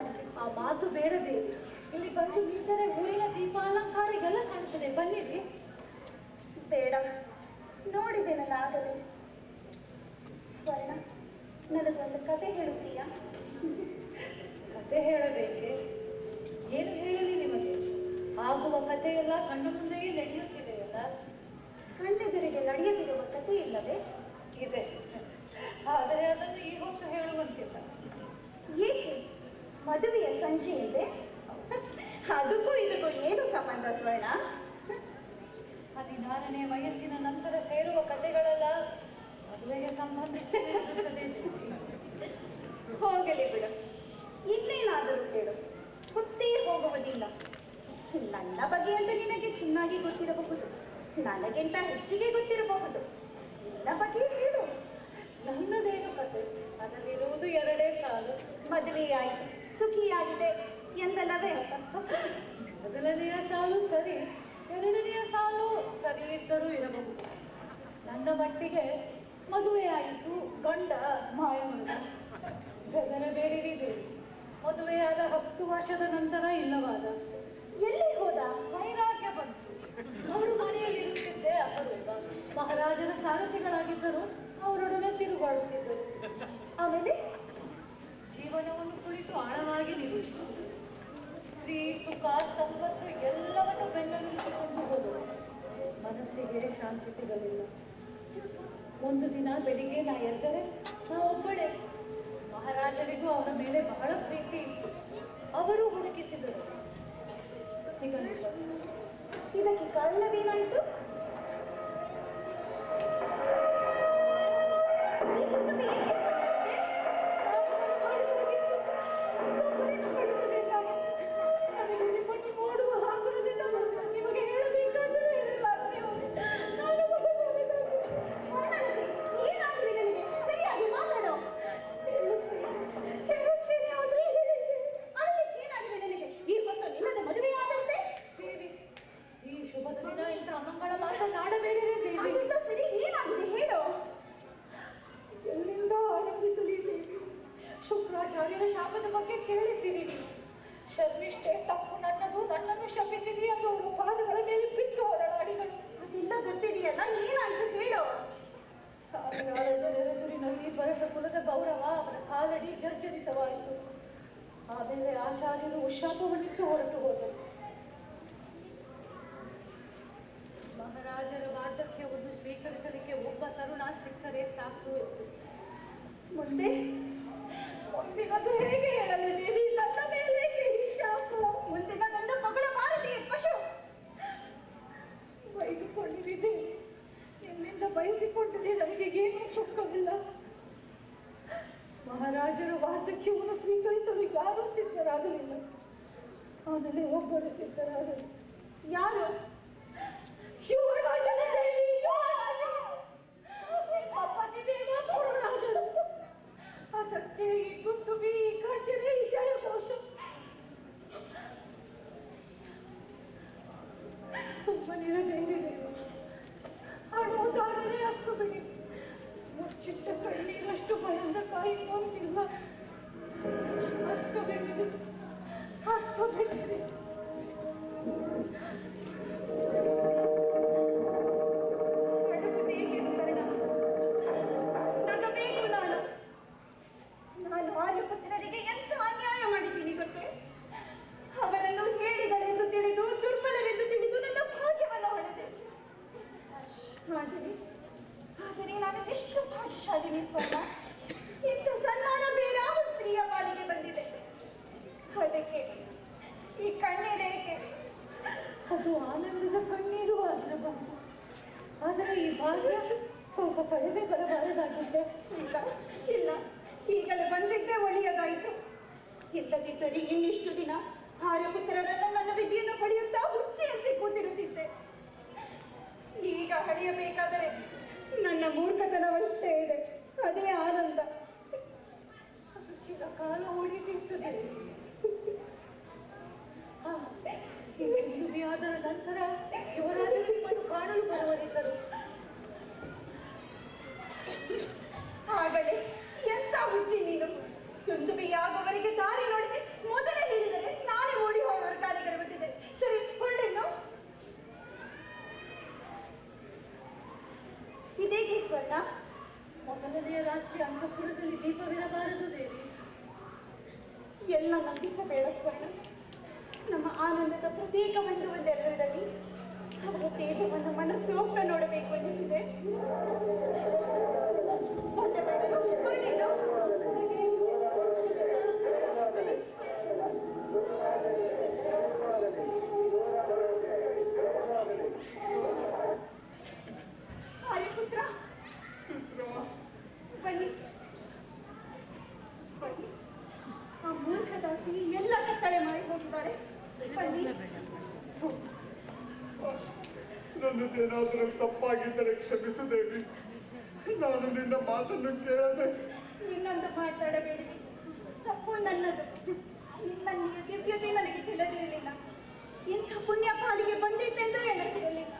ಆ ಮಾತು ಬೇಡದೆ ಇಲ್ಲಿ ಬಂದು ನಿಂತರೆ ಊರಿನ ದೀಪಾಲಂಕಾರಿಗೆಲ್ಲ ಕಾಣ್ತದೆ. ಬನ್ನಿರಿ. ಬೇಡ, ನೋಡಿದೆ ನನ್ನ ಆಗಲೇ. ಸ್ವರ್ಣ, ನನಗೊಂದು ಕತೆ ಹೇಳುತ್ತೀಯಾ? ಕತೆ ಹೇಳಬೇಕೆ? ಏನು ಹೇಳಲಿ ನಿಮಗೆ? ಆಗುವ ಕಥೆಯೆಲ್ಲ ಕಣ್ಣು ಮುಂದೆಯೇ ನಡೆಯುತ್ತಿದೆಯಲ್ಲ. ಕಣ್ಣೆದುರಿಗೆ ನಡೆಯದಿರುವ ಕತೆ ಇಲ್ಲವೇ? ಇದೆ, ಆದರೆ ಅದನ್ನು ಈ ಹೊತ್ತು ಹೇಳುವಂತಿಲ್ಲ. ಏಕೆ? ಮದುವೆಯ ಸಂಜೆ ಇದೆ. ಅದಕ್ಕೂ ಇದಕ್ಕೂ ಏನು ಸಂಬಂಧ ಸ್ವರ್ಣ? 16ನೇ ವಯಸ್ಸಿನ ನಂತರ ಸೇರುವ ಕಥೆಗಳೆಲ್ಲ ಮದುವೆಗೆ ಸಂಬಂಧಿಸಿರುತ್ತದೆ. ಹೋಗಲಿ ಬಿಡು, ಇನ್ನೇನಾದರೂ ಕೇಳು, ಗೊತ್ತೇ ಹೋಗುವುದಿಲ್ಲ. ನನ್ನ ಬಗೆಯಂತೂ ನಿನಗೆ ಚೆನ್ನಾಗಿ ಗೊತ್ತಿರಬಹುದು, ನನಗಿಂತ ಹೆಚ್ಚಿಗೆ ಗೊತ್ತಿರಬಹುದು. ನಿನ್ನ ಬಗ್ಗೆ ಹೇಳು. ನನ್ನದೇನು ಕತೆ? ಅದರಲ್ಲಿರುವುದು 2 ಸಾಲು. ಮದುವೆಯಾಯಿತು, ಸುಖಿಯಾಗಿದೆ ಎಂದಲ್ಲವೇ? ಮೊದಲನೆಯ ಸಾಲು ಸರಿ, 2ನೆಯ ಸಾಲು ಸರಿ ಇದ್ದರೂ ಇರಬಹುದು. ನನ್ನ ಮಟ್ಟಿಗೆ ಮದುವೆಯಾಯಿತು, ಗಂಡ ಮಾಯವಾದ. ಗಗನಬೇಡಿದೆ. ಮದುವೆಯಾದ 10 ವರ್ಷದ ನಂತರ ಇಲ್ಲವಾದ. ಎಲ್ಲಿ ಹೋದ? ವೈರಾಗ್ಯ ಬಂತು. ಅವರು ಮನೆಯಲ್ಲಿ ಇರುತ್ತಿದ್ದೆ ಅಪರೂಪ. ಮಹಾರಾಜನ ಸಾರಥಿಗಳಾಗಿದ್ದರು, ಅವರೊಡನೆ ತಿರುಗಾಡುತ್ತಿದ್ದರು. ಆಮೇಲೆ ಜೀವನವನ್ನು ಕುಳಿತು ಆಳವಾಗಿ ನಿಲ್ಲಿಸಿತು. ಸ್ತ್ರೀ, ಸುಖ, ಸಂಪತ್ತು ಎಲ್ಲವನ್ನು ಬೆನ್ನಲ್ಲಿರಿಸಿಕೊಂಡು ಹೋದರು. ಮನಸ್ಸಿಗೆ ಶಾಂತಿ ಸಿಗಲಿಲ್ಲ. ಒಂದು ದಿನ ಬೆಳಿಗ್ಗೆ ನಾ ಎದ್ದರೆ ನಾ ಒಬ್ಬಳೆ. ಮಹಾರಾಜರಿಗೂ ಅವರ ಮೇಲೆ ಬಹಳ ಪ್ರೀತಿ ಇತ್ತು. ಅವರು ಹುಡುಕಿಸಿದರು, ಸಿಗಲಿಲ್ಲ. ಇದಕ್ಕೆ ಕಾರಣವೇನಾಯಿತು? ಶುಕ್ರಾಚಾರ್ಯರ ಶಾಪದ ಬಗ್ಗೆ ಕೇಳಿದ್ದೀರಿ ನೀವು. ಶರ್ಮಿಷ್ಠೆ ತಪ್ಪು ನನ್ನದು, ನನ್ನನ್ನು ಶಪಿಸಿರಿ ಎಂದು ಅವರು ಪಾದಗಳ ಮೇಲೆ ಬಿದ್ದು ಹೊರಡಾಡಿದರು. ಅದೆಲ್ಲ ಗೊತ್ತಿದೆಯಲ್ಲ, ಏನಾಯ್ತು ಹೇಳು. ಸಾವಿರಾರು ಜನರೆದುರಿನಲ್ಲಿ ಭರತ ಕುಲದ ಗೌರವ ಅವರ ಕಾಲಡಿ ಜರ್ಜರಿತವಾಯಿತು. ಆಮೇಲೆ ಆಚಾರ್ಯರು ಶಾಪವನ್ನಿಟ್ಟು ಹೊರಟು ಹೋದರು. ಮಹಾರಾಜರ ವಾರ್ಧಕ್ಯವನ್ನು ಸ್ವೀಕರಿಸಲಿಕ್ಕೆ ಒಬ್ಬ ತರುಣ ಸಿಕ್ಕರೆ ಸಾಕು ಎಂದು. ಮುಂದಿನದು ಹೇಗೆ ಹೇಳಲಿ ದೇವಿ? ನನ್ನ ಮೇಲೆ ಶಾಪ. ಮುಂದಿನದನ್ನು ಮಗಳ ಮಾರದಿ ಪಶು ಬೈದುಕೊಂಡಿದೆ. ಎಲ್ಲಿಂದ ಬಯಸಿಕೊಂಡಿದೆ, ನನಗೆ ಏನೂ ಸುಖವಿಲ್ಲ. ಮಹಾರಾಜರ ವಾರ್ಧಕ್ಯವನ್ನು ಸ್ವೀಕರಿಸಲು ಯಾರೂ ಸಿದ್ಧರಾಗಲಿಲ್ಲ. ಆಮೇಲೆ ಒಬ್ಬರು ಸಿದ್ಧರಾದರು. ಯಾರು? ಶಿವರಾಜನ ದೇವಿ. ಪತಿದೇವ ಪುರುರಾಜರು. ಅದಕ್ಕೆ ಈ ದುಂದುಬಿ, ಈ ಗರ್ಜನೆ, ಈ ಜಯಘೋಷ. ಸುಮ್ಮನಿರಬೇಕಿದೆ. ಅಳುವುದಾದರೆ ಹತ್ತು ಬಿಡಿ. ಮುಚ್ಚಿಟ್ಟ ಕಣ್ಣೀರಷ್ಟು ಭಯಂಕರ ಇನ್ನೊಂದಿಲ್ಲ. ಹತ್ತು ಬಿಟ್ಟಿದೆ. ನಾನು ಆರ್ಯಪುತ್ರರಿಗೆ ಎಂತ ಅನ್ಯಾಯ ಮಾಡಿದ್ದೀನಿ ಗೊತ್ತೇ? ಅವರನ್ನು ಹೇಳಿದರೆಂದು ತಿಳಿದು, ದುರ್ಬಲರೆಂದು ತಿಳಿದು ನನ್ನ ಭಾಗ್ಯವನ್ನು ಹೊಡೆದೆ. ಆದರೆ ನಾನು ಎಷ್ಟು ಭಾಗ್ಯಶಾಲಿನಿ ಸ್ವರ್ಣ. ಇಂಥ ಸನ್ಮಾನ ಬೇರಾವ ಸ್ತ್ರೀಯ ಪಾಲಿಗೆ ಬಂದಿದೆ. ಅದಕ್ಕೆ ಈ ಕಣ್ಣೀರೇಕೆ? ಅದು ಆನಂದದ ಕಣ್ಣೀರು ಆದ್ರೆ ಬಂತು. ಆದರೆ ಈ ಭಾಗ್ಯ ಸ್ವಲ್ಪ ತಡೆದೇ ಬರಬಾರದಾಗಿದ್ದೆ. ಇಲ್ಲ, ಈಗಲೇ ಬಂದಿದ್ದೇ ಒಳ್ಳೆಯದಾಯಿತು. ಇಲ್ಲದಿದ್ದರೆ ಇನ್ನಿಷ್ಟು ದಿನ ಆರ್ಯಪುತ್ರರನ್ನು ನನ್ನ ವಿಧಿಯನ್ನು ಪಡೆಯುತ್ತಾ ಹುಚ್ಚಿಯಂತೆ ಕೂತಿರುತ್ತಿದ್ದೆ. ಈಗ ಹರಿಯಬೇಕಾದರೆ ನನ್ನ ಮೂರ್ಖತನವಷ್ಟೇ ಇದೆ, ಅದೇ ಆನಂದ. ಚಿರಕಾಲ ಉಳಿದಿರ್ತದೆ. ಆದರ ನಂತರ ಶಿವರಾಜರು ನಿಮ್ಮನ್ನು ಕಾಣಲು ಬರುವರಿದ್ದರು. ಆಗಲೇ ಎಂತ ಹುಚ್ಚಿ ನೀನು. ದುಂದುಬಿಯಾಗುವವರಿಗೆ ದಾರಿ ನೋಡಿದೆ ಎಲ್ಲ ನಂಬಿಸಬೇಡ ಸ್ವರ್ಣ. ನಮ್ಮ ಆನಂದದ ಪ್ರತ್ಯೇಕವೆಂದು ಒಂದೆರಡರಲ್ಲಿ ಅವರ ತೇಜವನ್ನು ಮನಸ್ಸು ಹೋಗ್ತಾ ನೋಡಬೇಕು ಎನಿಸಿದೆ. ಮತ್ತೆ ಬೇಡಲು ಹೊರಡಿಲ್ಲ. ಸರಿ. ಆರ್ಯಪುತ್ರ ಬನ್ನಿ ಬನ್ನಿ. ಆ ಮೂರ್ಖ ದಾಸಿ ಎಲ್ಲ ಕತ್ತಳೆ ಮಾಡಿ ಹೋಗಿದ್ದಾಳೆ. ಬನ್ನಿ. ನನ್ನದೇನಾದರೂ ತಪ್ಪಾಗಿದ್ದರೆ ಕ್ಷಮಿಸು ದೇವಿ. ನಾನು ನಿನ್ನ ಮಾತನ್ನು ಕೇಳದೆ ಇನ್ನೊಂದು ಮಾತಾಡಬೇಡಿ. ತಪ್ಪು ನನ್ನದು. ನನ್ನ ದಿವ್ಯತೆ ನನಗೆ ತಿಳಿದಿರಲಿಲ್ಲ. ಇಂಥ ಪುಣ್ಯ ಪಾಲಿಗೆ ಬಂದಿತ್ತೆಂದು ಎಣಿಸಿರಲಿಲ್ಲ.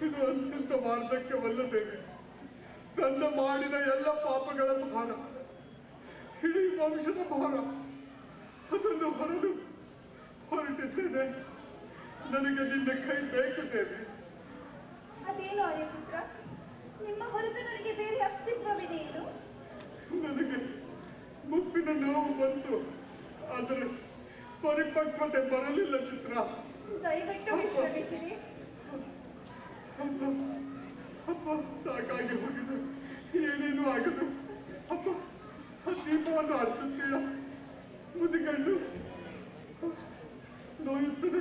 ಇದು ಅತ್ಯಂತ ವಾರ್ಧಕ್ಯವಲ್ಲ ದೇವಿ. ನನ್ನ ಮಾಡಿದ ಎಲ್ಲ ಪಾಪಗಳ ಭಾರ, ಇಡೀ ವಂಶದ ಭಾರ, ಅದನ್ನು ಹೊರಲು ಹೊರಟಿದ್ದೇನೆ. ನನಗೆ ನಿನ್ನ ಕೈ ಬೇಕು ದೇವಿ. ಅದೇನು ಆರ್ಯಪುತ್ರ, ನಿಮ್ಮ ಹೊರತು ನನಗೆ ಬೇರೆ ಅಸ್ತಿತ್ವವಿದೆಯೇನು? ನನಗೆ ಮುಪ್ಪಿನ ನೋವು ಬಂತು, ಆದರೆ ಪರಿಪಕ್ವತೆ ಬರಲಿಲ್ಲ ಚಿತ್ರ. ದಯವಿಟ್ಟು ವಿಶ್ರಮಿಸಿರಿ. ಅಪ್ಪ ಅಪ್ಪ ಸಾಕಾಗಿ ಹೋಗಿದೆ, ಏನೇನು ಆಗದು. ಅಪ್ಪ ಆ ದೀಪವನ್ನು ಹರಿಸುತ್ತೀಯ? ಮುದಿಗಂಡು ನೋಯುತ್ತದೆ.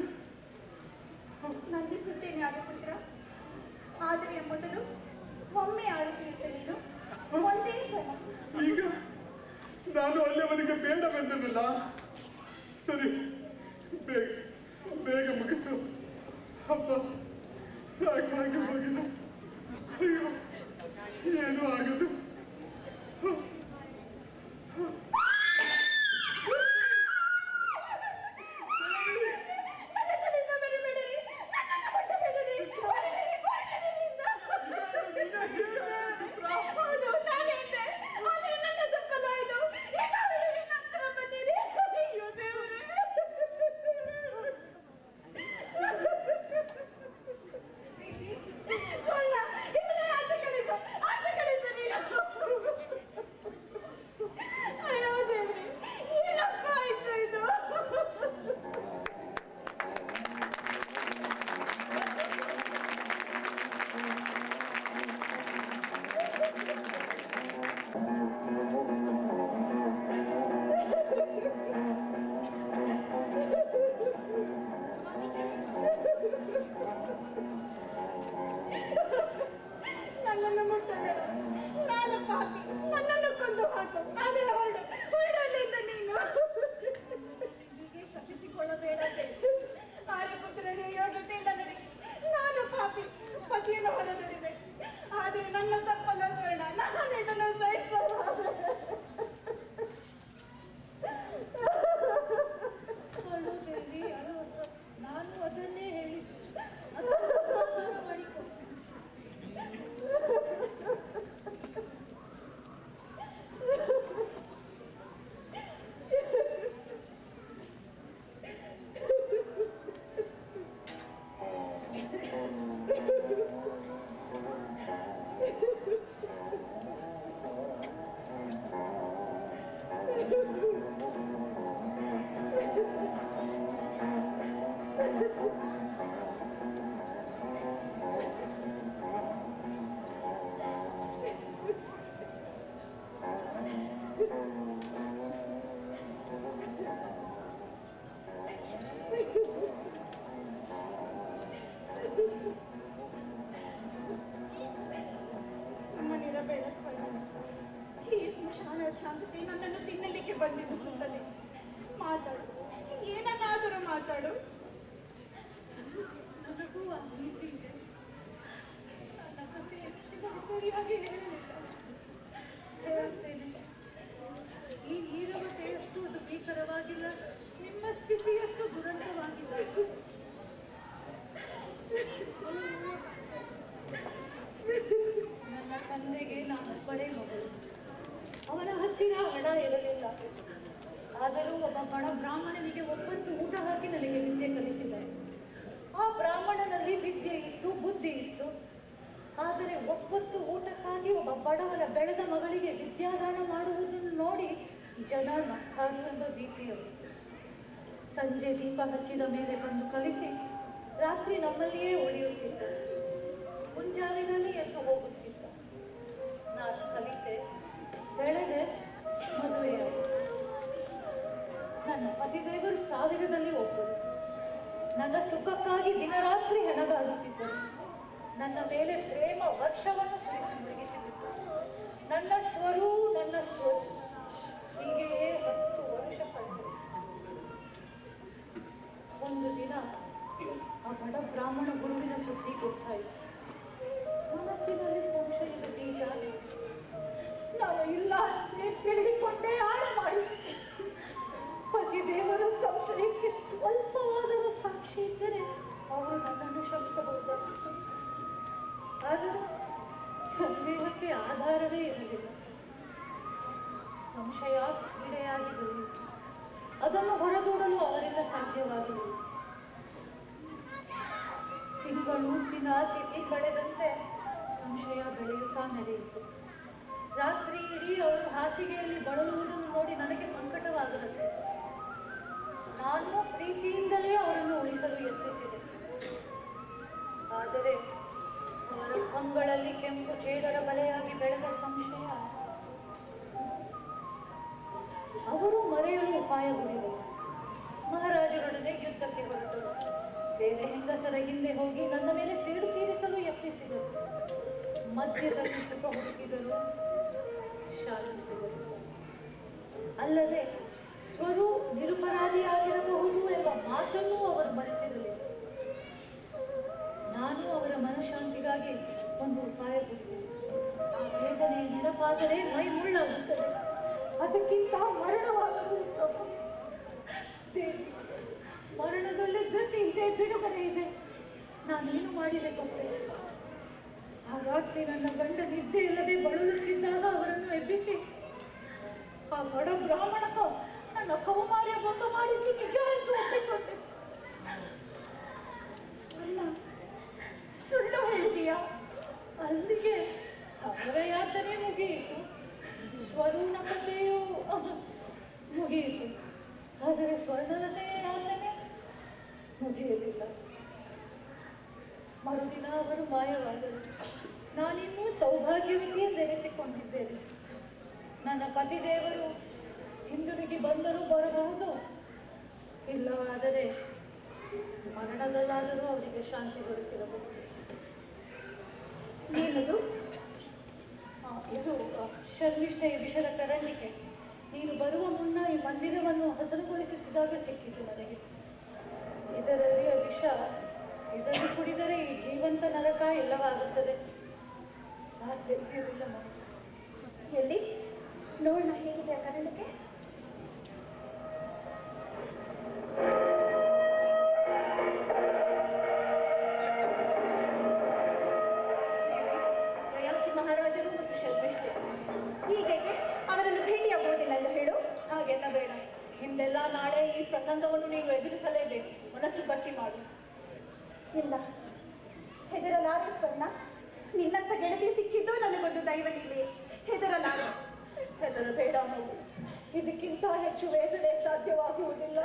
ನಂದಿಸುತ್ತೇನೆ ಆರ್ಯಪುತ್ರ. ಆದರೆ ಮೊದಲು ಒಮ್ಮೆ ಆರುತ್ತಿರುತ್ತ ನೀನು ಒಂದೇ ಸಲ. ಈಗ ನಾನು ಅಲ್ಲಿಯವರೆಗೆ ಬೇಡವೆಂದನಲ್ಲ. ಸರಿ, ಬೇಗ ಬೇಗ ಮುಗಿಸು. ಅಪ್ಪ ಸಾಕಾಗಿ ಹೋಗಿದೆ. ಅಯ್ಯೋ ಏನೂ ಆಗದು. ನನ್ನನ್ನು ಮುಟ್ಟಬೇಡ. ನಾನು ಪಾಪಿ. ನನ್ನನ್ನು ಕೊಂದು ಹಾಕು. ಅದೇ ಹೊರಡು ಹೊರಡಲಿಂದ ನೀನು. ಹೀಗೆ ಶಪಿಸಿಕೊಳ್ಳಬೇಡ. ಆರ್ಯಪುತ್ರನೇ ಯೋಗ್ಯತೆ ನನಗೆ. ನಾನು ಪಾಪಿ, ಪತಿಯನ್ನು ಹೊರದುಡಿದೆ. ಆದರೆ ನನ್ನ ತಪ್ಪಲ್ಲ ಸ್ವರ್ಣ. ನಾನು ಇದನ್ನು ಸಹಿಸಲಾರೆ. ಅಳು ದೇವಿ, ಅಳು. ನಾನು ಅದನ್ನೇ ಹೇಳಿದ್ದು. ಅದನ್ನು ಸಮಾಧಾನ ಮಾಡಿಕೊ. ಸುಮ್ಮನಿರಬೇಡ ಸ್ವರ್ಣ. ಈ ಸ್ಮಶಾನ ಶಾಂತತೆ ನನ್ನನ್ನು ತಿನ್ನಲಿಕ್ಕೆ ಬಂದಿರಿಸುತ್ತದೆ. ಮಾತಾಡು, ಏನನ್ನಾದರೂ ಮಾತಾಡು. ನನಗೂ ಆ ರೀತಿ ಇದೆ. ನನ್ನ ಕಥೆಯನ್ನು ನಿಮಗೆ ಸರಿಯಾಗಿ ಹೇಳಲಿಲ್ಲ. ಹೇಳುತ್ತೇನೆ. ಈ ನೀರವತೆಯಷ್ಟು ಅದು ಭೀಕರವಾಗಿಲ್ಲ, ನಿಮ್ಮ ಸ್ಥಿತಿಯಷ್ಟು ದುರಂತವಾಗಿಲ್ಲ. ನನ್ನ ತಂದೆಗೆ ನಾನು ಒಬ್ಬಳೇ ಮಗಳು. ಅವನ ಹತ್ತಿರ ಹಣ ಇರಲಿಲ್ಲ. ಆದರೂ ಒಬ್ಬ ಬಡ ಬ್ರಾಹ್ಮಣನಿಗೆ ಒಪ್ಪತ್ತು ಊಟ ಹಾಕಿ ನನಗೆ ವಿದ್ಯೆ ಕಲಿಸಿದ್ದಾರೆ. ಆ ಬ್ರಾಹ್ಮಣನಲ್ಲಿ ವಿದ್ಯೆ ಇತ್ತು, ಬುದ್ಧಿ ಇತ್ತು. ಆದರೆ ಒಪ್ಪತ್ತು ಊಟಕ್ಕಾಗಿ ಒಬ್ಬ ಬಡವನ ಬೆಳೆದ ಮಗಳಿಗೆ ವಿದ್ಯಾದಾನ ಮಾಡುವುದನ್ನು ನೋಡಿ ಜನ ನಕ್ಕಾರು ಎಂಬ ಭೀತಿಯವರು. ಸಂಜೆ ದೀಪ ಹಚ್ಚಿದ ಮೇಲೆ ಬಂದು ಕಲಿಸಿ ರಾತ್ರಿ ನಮ್ಮಲ್ಲಿಯೇ ಉಳಿಯುತ್ತಿದ್ದ. ಮುಂಜಾವಿನಲ್ಲಿ ಎದ್ದು ಹೋಗುತ್ತಿದ್ದ. ನಾನು ಕಲಿತೆ, ಬೆಳೆದೆ, ಮದುವೆಯಾಯಿತು. ನನ್ನ ಪತಿದೇವರು ಸಾವಿರದಲ್ಲಿ ಒಬ್ಬರು. ನನ್ನ ಸುಖಕ್ಕಾಗಿ ದಿನರಾತ್ರಿ ಹೆಣಗಾಡುತ್ತಿದ್ದರು. ನನ್ನ ಮೇಲೆ ಪ್ರೇಮ ವರ್ಷವನ್ನು ಸುರಿಸಿ ಮುಳುಗಿಸಿದ್ದರು. ನನ್ನ ಸ್ವರೂ ನನ್ನ ಸ್ವರೂ ಹೀಗೆಯೇ 10 ವರ್ಷ ಕಳೆದರು. ಒಂದು ದಿನ ಆ ಬಡ ಬ್ರಾಹ್ಮಣ ಗುರುವಿನ ಸುದ್ದಿ ಗೊತ್ತಾಯಿತು. ಮನಸ್ಸಿನಲ್ಲಿ ಸಂಶಯದ ಬೀಜ. ನಾನು ಇಲ್ಲ ತಿಳಿದುಕೊಂಡೇ ಆಳ ಮಾಡಿ ಪತಿದೇವರ ಸಂಶಯಕ್ಕೆ ಸ್ವಲ್ಪವಾದರೂ ಸಾಕ್ಷಿ ಇದ್ದರೆ ಅವರು ನನ್ನನ್ನು ಶ್ರಮಿಸಬಹುದಾಗಿತ್ತು. ಆದರೆ ಸಂದೇಹಕ್ಕೆ ಆಧಾರವೇ ಇರಲಿಲ್ಲ. ಸಂಶಯ ಕ್ರೀಡೆಯಾಗಿ ಬೆಳೆಯಿತು. ಅದನ್ನು ಹೊರದೂಡಲು ಅವರಿಂದ ಸಾಧ್ಯವಾಗಲಿಲ್ಲ. ತಿಂಗಳು ದಿನ ತಿಥಿ ಕಳೆದಂತೆ ಸಂಶಯ ಬೆಳೆಯುತ್ತಾ ನಡೆಯಿತು. ರಾತ್ರಿ ಇಡೀ ಅವರು ಹಾಸಿಗೆಯಲ್ಲಿ ಬಳಲುವುದನ್ನು ನೋಡಿ ನನಗೆ ಸಂಕಟವಾಗುತ್ತದೆ. ನಾನು ಪ್ರೀತಿಯಿಂದಲೇ ಅವರನ್ನು ಉಳಿಸಲು ಯತ್ನಿಸಿದೆ. ಆದರೆ ಅವರ ಕಂಗಳಲ್ಲಿ ಕೆಂಪು ಜೇಡರ ಬಲೆಯಾಗಿ ಬೆಳೆದ ಸಂಶಯ ಅವರು ಮರೆಯಲು ಉಪಾಯ ಹುಡಿದರು. ಮಹಾರಾಜರೊಡನೆ ಯುದ್ಧಕ್ಕೆ ಹೊರಟರು. ಬೇರೆ ಹೆಂಗಸರ ಹಿಂದೆ ಹೋಗಿ ನನ್ನ ಮೇಲೆ ಸೇಡು ತೀರಿಸಲು ಯತ್ನಿಸಿದರು. ಮಧ್ಯದಲ್ಲಿ ಸುಖ ಹುಡುಕಿದರು, ಶಾಂತಿಸಿದರು. ಅಲ್ಲದೆ ಸ್ವರೂ ನಿರಪರಾಧಿಯಾಗಿರಬಹುದು ಎಂಬ ಮಾತನ್ನೂ ಅವರು ಮರೆತಿರಲಿಲ್ಲ. ನಾನು ಅವರ ಮನಃಶಾಂತಿಗಾಗಿ ಒಂದು ಉಪಾಯ ಕೊಡ್ತೇನೆ. ಆ ವೇದನೆ ನೆನಪಾದರೆ ಮೈ ಮುಳ್ಳಾಗುತ್ತದೆ. ಅದಕ್ಕಿಂತ ಮರಣವಾಗಲು ಉತ್ತಮ. ದೇವಿ, ಮರಣದಲ್ಲಿ ಗತಿ ಇದೆ, ಬಿಡುಗಡೆ ಇದೆ. ನಾನೇನು ಮಾಡಿದೆ ಗೊತ್ತೇ? ಆ ರಾತ್ರಿ ನನ್ನ ಗಂಡ ನಿದ್ದೆ ಇಲ್ಲದೆ ಬಳಲುತ್ತಿದ್ದಾಗ ಅವರನ್ನು ಎಬ್ಬಿಸಿ ಆ ಬಡ ಬ್ರಾಹ್ಮಣಕ ನನ್ನ ಕೌಮಾರ್ಯ ಬಂದು ಮಾಡಿದ್ದು ನಿಜ ಎಂದು ಒಪ್ಪಿಕೊಂಡೆ. ಸುಳ್ಳು ಹೇಳಿದೀಯಾ? ಅಲ್ಲಿಗೆ ಅವರ ಯಾತನೆ ಮುಗಿಯಿತು. ಸ್ವರ್ಣ ಕಥೆಯು ಮುಗಿಯಿತು. ಆದರೆ ಸ್ವರ್ಣಲತೆಯ ಯಾತನೆ ಮುಗಿಯಲಿಲ್ಲ. ಮರುದಿನ ಅವರು ಮಾಯವಾದರು. ನಾನಿನ್ನೂ ಸೌಭಾಗ್ಯವತಿಯೆಂದೆನಿಸಿಕೊಂಡಿದ್ದೇನೆ. ನನ್ನ ಪತಿದೇವರು ಹಿಂದಿರುಗಿ ಬಂದರೂ ಬರಬಹುದು, ಇಲ್ಲವಾದರೆ ಮರಣದಲ್ಲಾದರೂ ಅವರಿಗೆ ಶಾಂತಿ ದೊರಕಿರಬಹುದು. ಏನದು? ಇದು ಶರ್ಮಿಷ್ಠೆಯ ವಿಷದ ಕರಂಡಿಕೆ. ನೀನು ಬರುವ ಮುನ್ನ ಈ ಮಂದಿರವನ್ನು ಹಸನುಗೊಳಿಸಿದಾಗ ಸಿಕ್ಕಿತು ನನಗೆ. ಇದರಲ್ಲಿಯ ವಿಷ, ಇದನ್ನು ಕುಡಿದರೆ ಈ ಜೀವಂತ ನರಕ ಇಲ್ಲವಾಗುತ್ತದೆ. ಸಾಧ್ಯವಿಲ್ಲ ನನಗೆ. ಎಲ್ಲಿ ನೋಡೋಣ, ಹೇಗಿದೆ ಆ ಕನ್ನಡಕ್ಕೆ? ಯಯಾತಿ ಮಹಾರಾಜರು ಮತ್ತು ಶರ್ಮಿಷ್ಠೆ. ಹೀಗೆ ಅವರನ್ನು ಭೇಟಿಯಾಗುವುದಿಲ್ಲ ಎಂದು ಹೇಳು. ಹಾಗೆಲ್ಲ ಬೇಡ. ಹಿಂದೆಲ್ಲ ನಾಳೆ ಈ ಪ್ರಸಂಗವನ್ನು ನೀನು ಎದುರಿಸಲೇಬೇಕು. ಮನಸ್ಸು ಗಟ್ಟಿ ಮಾಡು. ಇಲ್ಲ, ಹೆದರಲಾರೆ ಸ್ವರ್ಣ. ನಿನ್ನಂತ ಗೆಳತಿ ಸಿಕ್ಕಿದ್ದು ನನಗೊಂದು ದೈವ ಲೀಲೆ. ಹೆದರಲಾರೆ. ಹೆದರಬೇಡ ಮಗು. ಇದಕ್ಕಿಂತ ಹೆಚ್ಚು ವೇದನೆ ಸಾಧ್ಯವಾಗುವುದಿಲ್ಲ.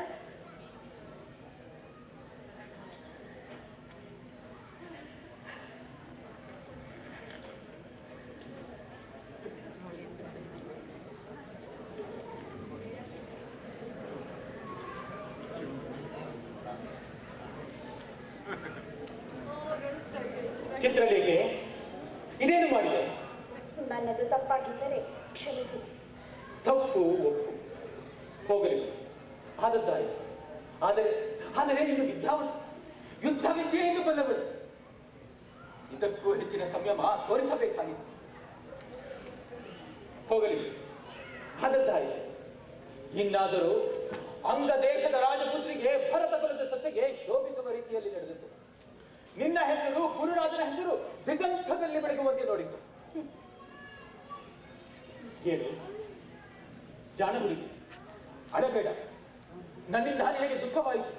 ಚಿತ್ರಲೇಖೆ, ಇದೇನು ಮಾಡಿದೆ? ನನ್ನದು ತಪ್ಪಾಗಿದ್ದರೆ ಕ್ಷಮಿಸಿ. ತಪ್ಪು ಒಪ್ಪು, ಹೋಗಲಿ, ಆದದ್ದಾಯಿತು. ಆದರೆ ನೀನು ವಿದ್ಯಾವಂತ, ಯುದ್ಧ ವಿದ್ಯೆಯನ್ನು ಬಲ್ಲವಳು. ಇದಕ್ಕೂ ಹೆಚ್ಚಿನ ಸಂಯಮ ತೋರಿಸಬೇಕಾಗಿತ್ತು. ಹೋಗಲಿ, ಆದದ್ದಾಯಿತು. ಇನ್ನಾದರೂ ಅಂಗ ದೇಶದ ರಾಜಪುತ್ರಿಗೆ ಭರತ ಕುಲದ ಸೊಸೆಗೆ ಶೋಭಿಸುವ ರೀತಿಯಲ್ಲಿ ನಡೆದಿತ್ತು. ನಿನ್ನ ಹೆಸರು, ಗುರುರಾಜನ ಹೆಸರು ದಿಗಂತದಲ್ಲಿ ಬೆಳಗುವಂತೆ ನೋಡಿತು. ಏನು ಜಾಣಗುರಿ, ಅಳಬೇಡ. ನನ್ನಿಂದ ನಿನಗೆ ದುಃಖವಾಯಿತು.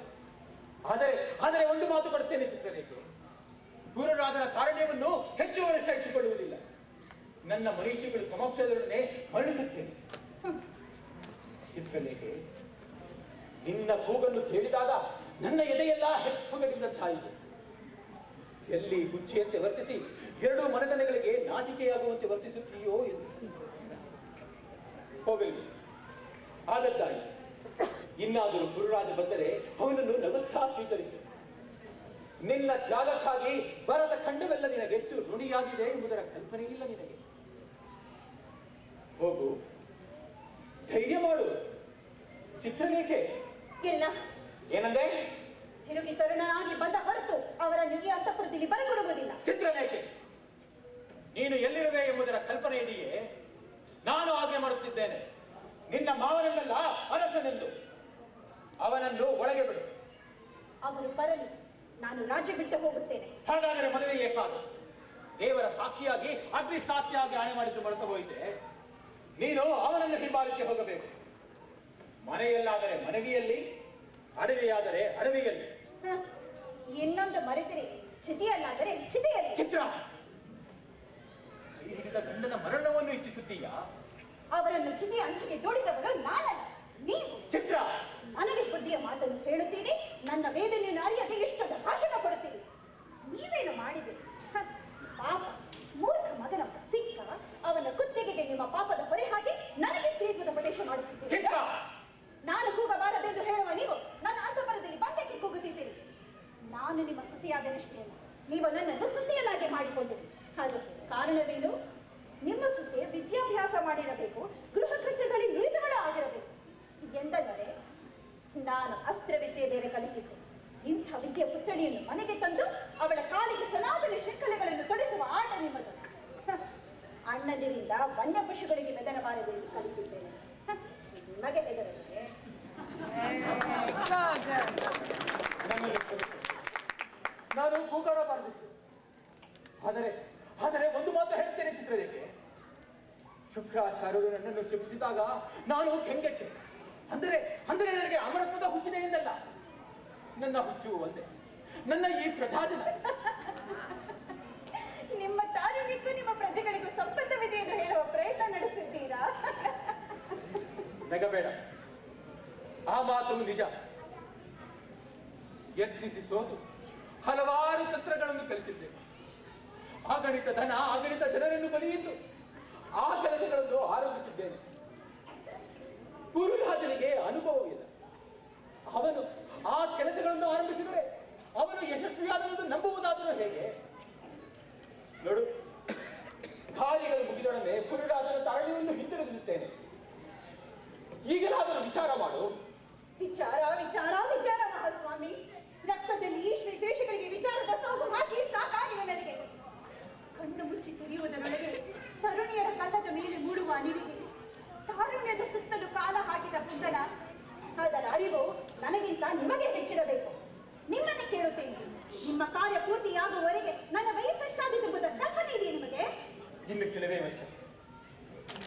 ಆದರೆ ಒಂದು ಮಾತು ಕೊಡುತ್ತೇನೆ ಚಿತ್ರಲೇಖೆ. ಗುರುರಾಜನ ಕಾರಣ್ಯವನ್ನು ಹೆಚ್ಚು ವರ್ಷ ಇಟ್ಟುಕೊಳ್ಳುವುದಿಲ್ಲ. ನನ್ನ ಮರೀಷಿಗಳು ಸಮಕ್ಷದೊಡನೆ ಮರಣಿಸುತ್ತೇನೆ. ಚಿತ್ರಲೇಖೆ, ನಿನ್ನ ಕೂಗನ್ನು ಕೇಳಿದಾಗ ನನ್ನ ಎದೆಯೆಲ್ಲ ಹೆಪ್ಪುಗಟ್ಟಿದಂತಾಯಿತು. ಎಲ್ಲಿ ಗುಚ್ಚಿಯಂತೆ ವರ್ತಿಸಿ ಎರಡೂ ಮನೆತನಗಳಿಗೆ ನಾಚಿಕೆಯಾಗುವಂತೆ ವರ್ತಿಸುತ್ತೀಯೋ ಎಂದು. ಹೋಗಲಿ, ಆಗದ್ದಾಯಿ. ಇನ್ನಾದರೂ ಗುರುರಾಜ ಬಂದರೆ ಅವನನ್ನು ನಗುತ್ತಾ ಸ್ವೀಕರಿಸು. ನಿನ್ನ ತ್ಯಾಗಕ್ಕಾಗಿ ಬರದ ಖಂಡವೆಲ್ಲ ನಿನಗೆಷ್ಟು ಋಣಿಯಾಗಿದೆ ಎಂಬುದರ ಕಲ್ಪನೆ ಇಲ್ಲ ನಿನಗೆ. ಹೋಗು, ಧೈರ್ಯ ಮಾಡು. ಚಿತ್ರಲೇಖೆ ಇಲ್ಲ, ಏನಂದೆ? ತಿರುಗಿ ತರುಣನಾಗಿ ಬಂದ ಹೊರತು ಅವರನ್ನು ಈ ಅಂತಃಪುರದಲ್ಲಿ ಬರಕೊಡುವುದಿಲ್ಲ. ಚಿತ್ರಲೇಖೆ, ನೀನು ಎಲ್ಲಿರುವೆ ಎಂಬುದರ ಕಲ್ಪನೆ ಇದೆಯೇ? ನಾನು ಆಜ್ಞೆ ಮಾಡುತ್ತಿದ್ದೇನೆ. ನಿನ್ನ ಮಾವನನ್ನೆಲ್ಲ ಅರಸನೆಂದು ಅವನನ್ನು ಒಳಗೆ ಬಿಡು. ಅವನು ಬರಲಿ, ನಾನು ರಾಜ್ಯ ಬಿಟ್ಟು ಹೋಗುತ್ತೇನೆ. ಹಾಗಾದರೆ ಮದುವೆ ಏಕಾದು. ದೇವರ ಸಾಕ್ಷಿಯಾಗಿ ಅಗ್ನಿ ಸಾಕ್ಷಿಯಾಗಿ ಆಣೆ ಮಾಡಿದ್ದು ಮರೆತು ಹೋಯಿತೆ. ನೀನು ಅವನನ್ನು ಹಿಂಬಾಲಿಸಿ ಹೋಗಬೇಕು. ಮನೆಯಲ್ಲಾದರೆ ಮನೆಗೆಯಲ್ಲಿ, ಅಡವಿಯಾದರೆ ಅಡವಿಯಲ್ಲಿ. ಇನ್ನೊಂದು ಮರೆತರೆ ಚಿತೆಯಲ್ಲಾದರೆ ಚಿತೆಯಲ್ಲಿ. ಚಿತ್ರ, ಕೈ ಹಿಡಿದ ಗಂಡನ ಮರಣವನ್ನು ಇಚ್ಛಿಸುತ್ತೀಯಾ? ಅವರನ್ನು ಚಿತೆಯ ಅಂಚಿಗೆ ದೂಡಿದವಳು ನಾನಲ್ಲ, ನೀವು. ಚಿತ್ರ, ನನಗೆ ಬುದ್ಧಿಯ ಮಾತನ್ನು ಹೇಳುತ್ತೀರಿ, ನನ್ನ ವೇದನೆಯನ್ನು ಅರಿಯದೆ ಇಷ್ಟದ ಭಾಷಣ ಕೊಡುತ್ತೀರಿ. ನೀವೇನು ಮಾಡಿದಿರಿ? ಪಾಪ, ಮೂರ್ಖ ಮಗನ ಸಿಕ್ಕ ಅವನ ಕುತ್ತಿಗೆಗೆ ನಿಮ್ಮ ಪಾಪದ ಹೊರೆ ಹಾಕಿ ನನಗೆ ತೀರ್ಪದ ಪ್ರದೇಶ ಮಾಡುತ್ತಿದ್ದೀರಿ. ಚಿತ್ರ, ನಾನು ಕೂಗಬಾರದೆಂದು ಹೇಳುವ ನೀವು ನನ್ನ ಅಂತಃಪುರದಲ್ಲಿ ಬಂದಕ್ಕೆ ಕೂಗುತ್ತಿದ್ದೀರಿ. ನಾನು ನಿಮ್ಮ ಸೊಸೆಯಾದನಷ್ಟೇ ಅಲ್ಲ, ನೀವು ನನ್ನನ್ನು ಸೊಸೆಯನ್ನಾಗಿ ಮಾಡಿಕೊಂಡಿರಿ. ಅದಕ್ಕೆ ಕಾರಣವೇನು? ನಿಮ್ಮ ಸೊಸೆ ವಿದ್ಯಾಭ್ಯಾಸ ಮಾಡಿರಬೇಕು, ಗೃಹ ಕೃತ್ಯದಲ್ಲಿ ನುರಿತಗಳ ಆಗಿರಬೇಕು ಎಂದರೆ ನಾನು ಅಸ್ತ್ರವಿದ್ಯೆ ಬೇರೆ ಕಲಿಸಿದ್ದೆ. ಇಂಥ ವಿದ್ಯೆ ಪುತ್ಥಳಿಯನ್ನು ಮನೆಗೆ ತಂದು ಅವಳ ಕಾಲಿಗೆ ಸನಾತನ ಶೃಂಖಲೆಗಳನ್ನು ತೊಡಿಸುವ ಆಟ ನಿಮ್ಮದು. ಅಣ್ಣದಿರಿಂದ ವನ್ಯ ಪಶುಗಳಿಗೆ ಬೆದರಬಾರದು ಎಂದು ಕಲಿತಿದ್ದೇನೆ. ನಿಮಗೆ ಬೆದರಲಿದೆ? ನಾನು ಕೂಗಾಡಬಾರದಿತ್ತು. ಆದರೆ ಒಂದು ಮಾತು ಹೇಳ್ತೇನೆ ಚಿತ್ರಲೇಖೆ. ಶುಕ್ರಾಚಾರ್ಯರು ನನ್ನನ್ನು ಶಿಕ್ಷಿಸಿದಾಗ ನಾನು ಕೆಂಗೆಟ್ಟೆ. ಅಂದರೆ ನನಗೆ ಅಮರತ್ವದ ಹುಚ್ಚಿದೆ ಎಂದಲ್ಲ, ನನ್ನ ಹುಚ್ಚು ಒಂದೇ, ನನ್ನ ಈ ಪ್ರಜಾಜನ. ನಿಮ್ಮ ತಾರುಣ್ಯಕ್ಕೂ ನಿಮ್ಮ ಪ್ರಜೆಗಳಿಗೂ ಸಂಬಂಧವಿದೆ ಎಂದು ಹೇಳುವ ಪ್ರಯತ್ನ ನಡೆಸಿದ್ದೀರಾ? ನಗಬೇಡ, ಆ ಮಾತು ನಿಜ. ಯತ್ನಿಸಿ ಸೋತು ಹಲವಾರು ತಂತ್ರಗಳನ್ನು ಕಲಿಸಿದ್ದೇನೆ. ಅಗಣಿತ ಧನ, ಅಗಣಿತ ಜನರನ್ನು ಬಲಿಯಿದ್ದು ಆ ಕೆಲಸಗಳನ್ನು ಆರಂಭಿಸಿದ್ದೇನೆ. ಗುರುರಾಜನಿಗೆ ಅನುಭವವಿಲ್ಲ. ಅವನು ಆ ಕೆಲಸಗಳನ್ನು ಆರಂಭಿಸಿದರೆ ಅವನು ಯಶಸ್ವಿಯಾದನೆಂದು ನಂಬುವುದಾದರೂ ಹೇಗೆ? ನೋಡು, ಕಾರ್ಯಗಳು ಮುಗಿದೊಡನೆ ಗುರುರಾಜನ ತಾಳ್ಮೆಯನ್ನು ಹಿಂತಿರುಗಿಸುತ್ತೇನೆ. ಈಗಲಾದರೂ ವಿಚಾರ ಮಾಡು. ವಿಚಾರ ವಿಚಾರ ವಿಚಾರ ಮಹಾಸ್ವಾಮಿ. ರಕ್ತದಲ್ಲಿ ಈಶ್ವರ ದೇಶಗಳಿಗೆ ವಿಚಾರದ ಸೋಗು ಹಾಕಿ ಸಾಕಾಗಿದೆ ನನಗೆ. ಕಣ್ಣು ಮುಚ್ಚಿ ಸುರಿಯುವುದರೊಳಗೆ ತರುಣಿಯರ ಕಥದ ಮೇಲೆ ಮೂಡುವ ಅರಿವಿಗೆ ತಾರುಣ್ಯದ ಸುತ್ತಲೂ ಕಾಲ ಹಾಕಿದ ಬುದ್ಧನ ಅದರ ಅರಿವು ನನಗಿಂತ ನಿಮಗೆ ಹೆಚ್ಚಿರಬೇಕು. ನಿಮ್ಮನ್ನೇ ಕೇಳುತ್ತೇನೆ, ನಿಮ್ಮ ಕಾರ್ಯ ಪೂರ್ತಿಯಾಗುವವರೆಗೆ ನನ್ನ ವಯಸ್ಸೆಷ್ಟಾದಿದ್ದೆಂಬುದರ ಕಲ್ಪನೆ ಇದೆಯೇ ನಿಮಗೆ? ಇನ್ನು ಕೆಲವೇ ವರ್ಷ.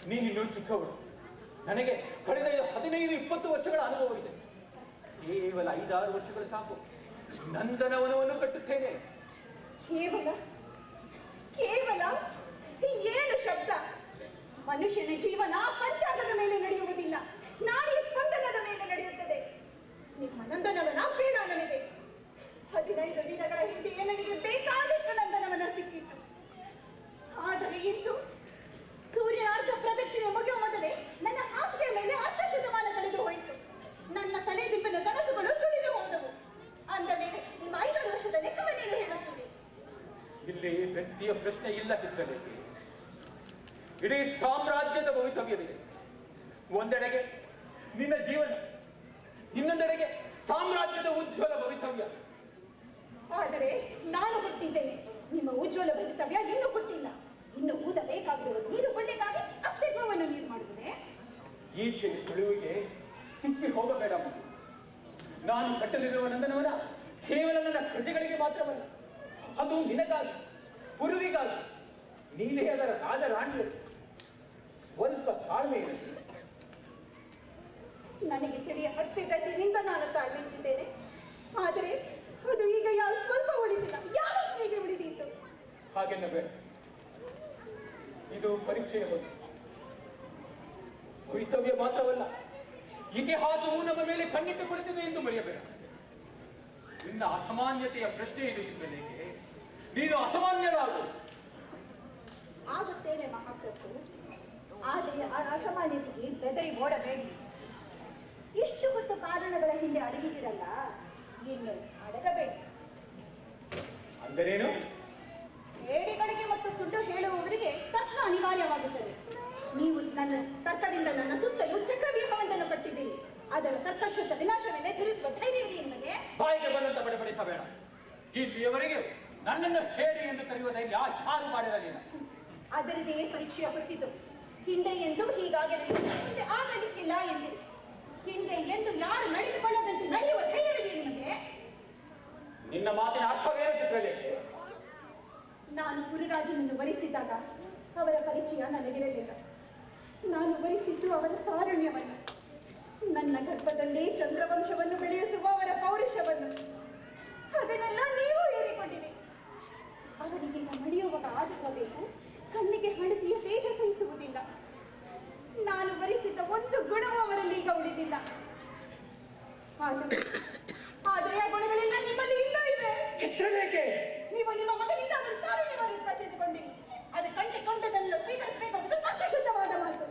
ನೀನಿನ್ನೂ ಚಿಕ್ಕವಳು. ನನಗೆ ಕಳೆದ 15-20 ವರ್ಷಗಳ ಅನುಭವ ಇದೆ. ಕೇವಲ 5-6 ವರ್ಷಗಳು ಸಾಕು. ನಂದನವನವನ್ನು ಕಟ್ಟುತ್ತೇನೆ. ಕೇವಲ ಕೇವಲ ಏನು ಶಬ್ದ! ಮನುಷ್ಯನ ಜೀವನ ಪಂಚಾಂಗದ ಮೇಲೆ ನಡೆಯುವುದಿಲ್ಲ, ನಾಡಿಯ ಸ್ಪಂದನದ ಮೇಲೆ ನಡೆಯುತ್ತದೆ. ನಿಮ್ಮ ನಂದನವನ ಬೇಡ ನನಗೆ. 15 ದಿನಗಳ ಹಿಂದೆಯೇ ನನಗೆ ಬೇಕಾದಷ್ಟು ನಂದನವನ ಸಿಕ್ಕಿತ್ತು. ಆದರೆ ಇಂದು ಸೂರ್ಯನಾರ್ಧ ಪ್ರದಕ್ಷಿಣೆ ಮುಗಿಯುವ ಮೊದಲೇ ನನ್ನ ಹಾಸಿಗೆಯ ಮೇಲೆ 10 ಶತಮಾನ ಕಳೆದು ಹೋಯಿತು. ನನ್ನ ತಲೆ ದಿಪ್ಪಿನ ಕನಸುಗಳು ತುಳಿದು ಹೋದವು. ಅಂದ ಮೇಲೆ ನಿಮ್ಮ 5 ವರ್ಷದ ಲೆಕ್ಕವನ್ನೇನು ಹೇಳುತ್ತೀರಿ? ಇಲ್ಲಿ ವ್ಯಕ್ತಿಯ ಪ್ರಶ್ನೆ ಇಲ್ಲ ಚಿತ್ರಲೇಖೆ. ಇಡೀ ಸಾಮ್ರಾಜ್ಯದ ಭವಿತವ್ಯವಿದೆ. ಒಂದೆಡೆಗೆ ನಿನ್ನ ಜೀವನ, ಇನ್ನೊಂದೆಡೆಗೆ ಸಾಮ್ರಾಜ್ಯದ ಉಜ್ವಲ ಭವಿತವ್ಯ. ಆದರೆ ನಾನು ಹುಟ್ಟಿದ್ದೇನೆ, ನಿಮ್ಮ ಉಜ್ವಲ ಭವಿತವ್ಯ ಇನ್ನೂ ಹುಟ್ಟಿಲ್ಲ. ಇನ್ನು ಊದಬೇಕಾಗಿರುವ ನೀರು ಕೊಳ್ಳೆಗಾಗಿ ಅಸ್ತಿತ್ವವನ್ನು ನೀರು ಮಾಡುವುದೇ? ಈಚೆಯ ಸುಳಿವಿಗೆ ಸಿಕ್ಕಿ ಹೋಗಬೇಡಮ್ಮ. ನಾನು ಕಟ್ಟಲಿರುವ ನಂದನವನ ಕೇವಲ ನನ್ನ ಪ್ರಜೆಗಳಿಗೆ ಮಾತ್ರವಲ್ಲ, ಅದು ನಿನಗಾಗಿ, ಪುರುವಿಗಾಗಿ. ನೀನೇ ಅದರ ರಾಜರಾಣಿಯರು. ಸ್ವಲ್ಪ ತಾಳ್ಮೆ ಇರಲಿ. ನನಗೆ ತಿಳಿಯ ಹತ್ತಿದ್ದದಿಂದ ನಾನು ತಾಳ್ಮೆಯಿದ್ದೇನೆ. ಆದರೆ ಅದು ಈಗ ಯಾವ ಸ್ವಲ್ಪ ಉಳಿದಿಲ್ಲ, ಯಾವ ಹೀಗೆ ಉಳಿದಿತ್ತು. ಹಾಗೆನ್ನ ಬೇಡ. ಇದು ಪರೀಕ್ಷೆಯ ಬಗ್ಗೆ. ಭವಿತವ್ಯ ಮಾತ್ರವಲ್ಲ, ಇತಿಹಾಸವು ನಮ್ಮ ಮೇಲೆ ಕಣ್ಣಿಟ್ಟು ಕುಳಿತಿದೆ ಎಂದು ಮರೆಯಬೇಡ. ನಿನ್ನ ಅಸಾಮಾನ್ಯತೆಯ ಪ್ರಶ್ನೆ ಇದು ಚಿತ್ರಲೇಖೆ. ನೀನು ಅಸಾಮಾನ್ಯರಾಗು. ಆಗುತ್ತೇನೆ ಮಹಾಪ್ರಭು, ಆದರೆ ಆ ಅಸಾಮಾನ್ಯತೆಗೆ ಬೆದರಿ ಓಡಬೇಡಿ. ಇಷ್ಟು ಹೊತ್ತು ಕಾರಣಗಳ ಹಿಂದೆ ಅಡಗಿದಿರಲ್ಲ, ಇನ್ನು ಅಡಗಬೇಡಿ. ಅಂದರೇನು? ಹೇಡಿಗಳಿಗೆ ಮತ್ತು ಸುಳ್ಳು ಹೇಳುವವರಿಗೆ ತರ್ಕ ಅನಿವಾರ್ಯವಾಗುತ್ತದೆ. ನೀವು ನನ್ನ ತರ್ಕದಿಂದ ನನ್ನ ಸುತ್ತಲೂ ಚಕ್ರವ್ಯೂಹವೊಂದನ್ನು ಕಟ್ಟಿದ್ದೀರಿ. ಅದರ ತರ್ಕಶುದ್ಧ ವಿನಾಶವನ್ನೇ ತಿಳಿಸುವ ಧೈರ್ಯವಿದೆ ನಿಮಗೆ? ಬಾಯಿಗೆ ಬಂದಂತ ಬಡಬಡಿಸಬೇಡ. ಇಲ್ಲಿಯವರೆಗೆ ನನ್ನನ್ನು ಹೇಳಿ ಎಂದು ಕರೆಯುವ ಧೈರ್ಯ ಯಾರು ಮಾಡಿರಲಿಲ್ಲ. ಅದರದೇ ಪರೀಕ್ಷೆಯ ಹೊತ್ತಿತು. ಹಿಂದೆ ಎಂದು ಹೀಗಾಗಲಿಲ್ಲ, ಮುಂದೆ ಆಗಲಿಕ್ಕಿಲ್ಲ ಎಂದು. ಹಿಂದೆ ಎಂದು ಯಾರು ನಡೆದುಕೊಳ್ಳದಂತೆ ನಡೆಯುವ ಧೈರ್ಯವಿದೆ ನಿಮಗೆ? ನಿನ್ನ ಮಾತಿನ ಅರ್ಥವೇನು ಚಿತ್ರಲೇಖೆ? ನಾನು ಗುರುರಾಜನನ್ನು ವರಿಸಿದಾಗ ಅವರ ಪರಿಚಯ ನನಗಿರಲಿಲ್ಲ. ನಾನು ವರಿಸಿದ್ದು ಅವರ ಕಾರುಣ್ಯವನ್ನು, ನನ್ನ ಗರ್ಭದಲ್ಲೇ ಚಂದ್ರವಂಶವನ್ನು ಬೆಳೆಸುವ ಅವರ ಪೌರುಷವನ್ನು. ಅದನ್ನೆಲ್ಲ ನೀವು ಹೇಳಿಕೊಂಡಿರಿ. ಅವರಿಗೆ ನಡೆಯುವಾಗ ಆದಿರಬೇಕು, ಕಣ್ಣಿಗೆ ಹಣತಿಯ ತೇಜ ಸಹಿಸುವುದಿಲ್ಲ. ನಾನು ವರಿಸಿದ್ದ ಒಂದು ಗುಣವೂ ಅವರಲ್ಲಿ ಈಗ ಉಳಿದಿಲ್ಲ. ಆದರೆ ಆ ಗುಣಗಳೆಲ್ಲ ನಿಮ್ಮಲ್ಲಿ ಇನ್ನೂ ಇವೆ. ಚಿತ್ರಲೇಖೆ, ನೀವು ನಿಮ್ಮ ಮಗನಿಂದ ಅವರ ಕಾರುಣ್ಯವನ್ನು ಕಸಿದುಕೊಂಡಿರಿ. ಅದು ಕಂಡುಕೊಂಡದನ್ನು ಸ್ವೀಕರಿಸಬೇಕಾಗುವುದು ತರ್ಕಶುದ್ಧವಾದ ಮಾತು.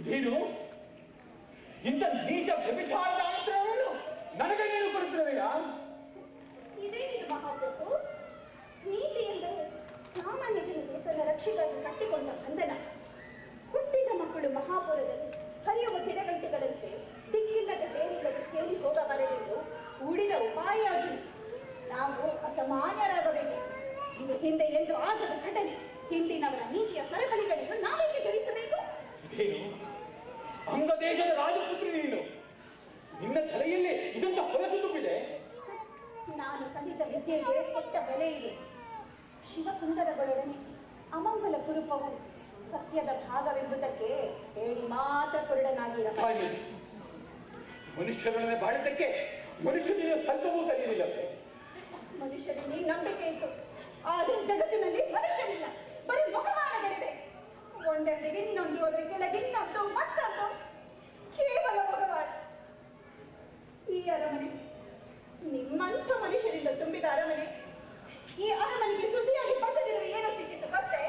ಇದೇನು? ಇಂಥ ನೀಚ ವ್ಯಭಿಚಾರದ ಆಂತರವನ್ನು ನನಗೆ ನೀನು ಕೊಡುತ್ತಿರುವೆಯಾ? ಇದೇನಿದು ಮಹಾಪ್ರಭು? ನೀತಿ ಎಂದರೆ ಸಾಮಾನ್ಯ ಜನತೆ ತನ್ನ ರಕ್ಷೆಗಳನ್ನು ಕಟ್ಟಿಕೊಂಡ ಬಂಧನ. ಹುಟ್ಟಿದ ಮಕ್ಕಳು ಮಹಾಪುರದಲ್ಲಿ ಹರಿಯುವ ಗಿಡಗಂಟೆಗಳಂತೆ ದಿಕ್ಕಿಲ್ಲದ ಬೇರಿಲ್ಲದೆ ಕೇಳಿ ಹೋಗಬಾರದೆಂದು ಹೂಡಿದ ಉಪಾಯ ಅದು. ನಾವು ಅಸಾಮಾನ್ಯರಾಗಬೇಕು. ಇದು ಹಿಂದೆ ಎಂದು ಆಗದ ಘಟನೆ. ಹಿಂದಿನವರ ನೀತಿಯ ಸರಪಳಿಗಳನ್ನು ನಾವೇಕೆ ಧರಿಸಬೇಕು? ಇದೇನು? ಅಂಗ ದೇಶದ ರಾಜಪುತ್ರಿ ನೀನು. ನಿನ್ನ ತಲೆಯಲ್ಲಿ ಇದೊಂದು ಹೊರತು ತುಂಬಿದೆ. ನಾನು ಕಲಿತ ವಿದ್ಯೆಗೆ ಕೊಟ್ಟ ಬೆಲೆ ಇದೆ. ಶಿವಸುಂದರಗಳೊಡನೆ ಅಮಂಗಲ ಕುರುಪವು ಸತ್ಯದ ಭಾಗವೆಂಬುದಕ್ಕೆ ಹೇಳಿ ಮಾತ್ರ ಕುರುಡನಾಗಿರ. ಮನುಷ್ಯರೊಡನೆ ಬಾಳಿದ್ದಕ್ಕೆ ಮನುಷ್ಯನಿಗೆ ಸ್ವಲ್ಪವೂ ಕಲಿಯಲಿಲ್ಲ. ಮನುಷ್ಯರಲ್ಲಿ ನಂಬಿಕೆ ಇತ್ತು, ಆದರೆ ಜಗತ್ತಿನಲ್ಲಿ ಮನುಷ್ಯನಿಲ್ಲ. ಬರೀ ಮುಖಮಾನಗಳಿವೆ. ಒಂದೆರಡಿಗೆ ಇನ್ನೊಂದು, ಅದರ ಕೆಳಗೆ ಇನ್ನೊಂದು, ಮತ್ತೊಂದು. ಕೇವಲ ಮುಖವಾಡ. ಈ ಅರಮನೆ ನಿಮ್ಮಂಥ ಮನುಷ್ಯರಿಂದ ತುಂಬಿದ ಅರಮನೆ. ಈ ಅರಮನೆಗೆ ಸುದ್ದಿಯಾಗಿ ಬಂದದಿರುವ ಏನೋ ಸಿಕ್ಕಿತ್ತು ಗೊತ್ತೇ?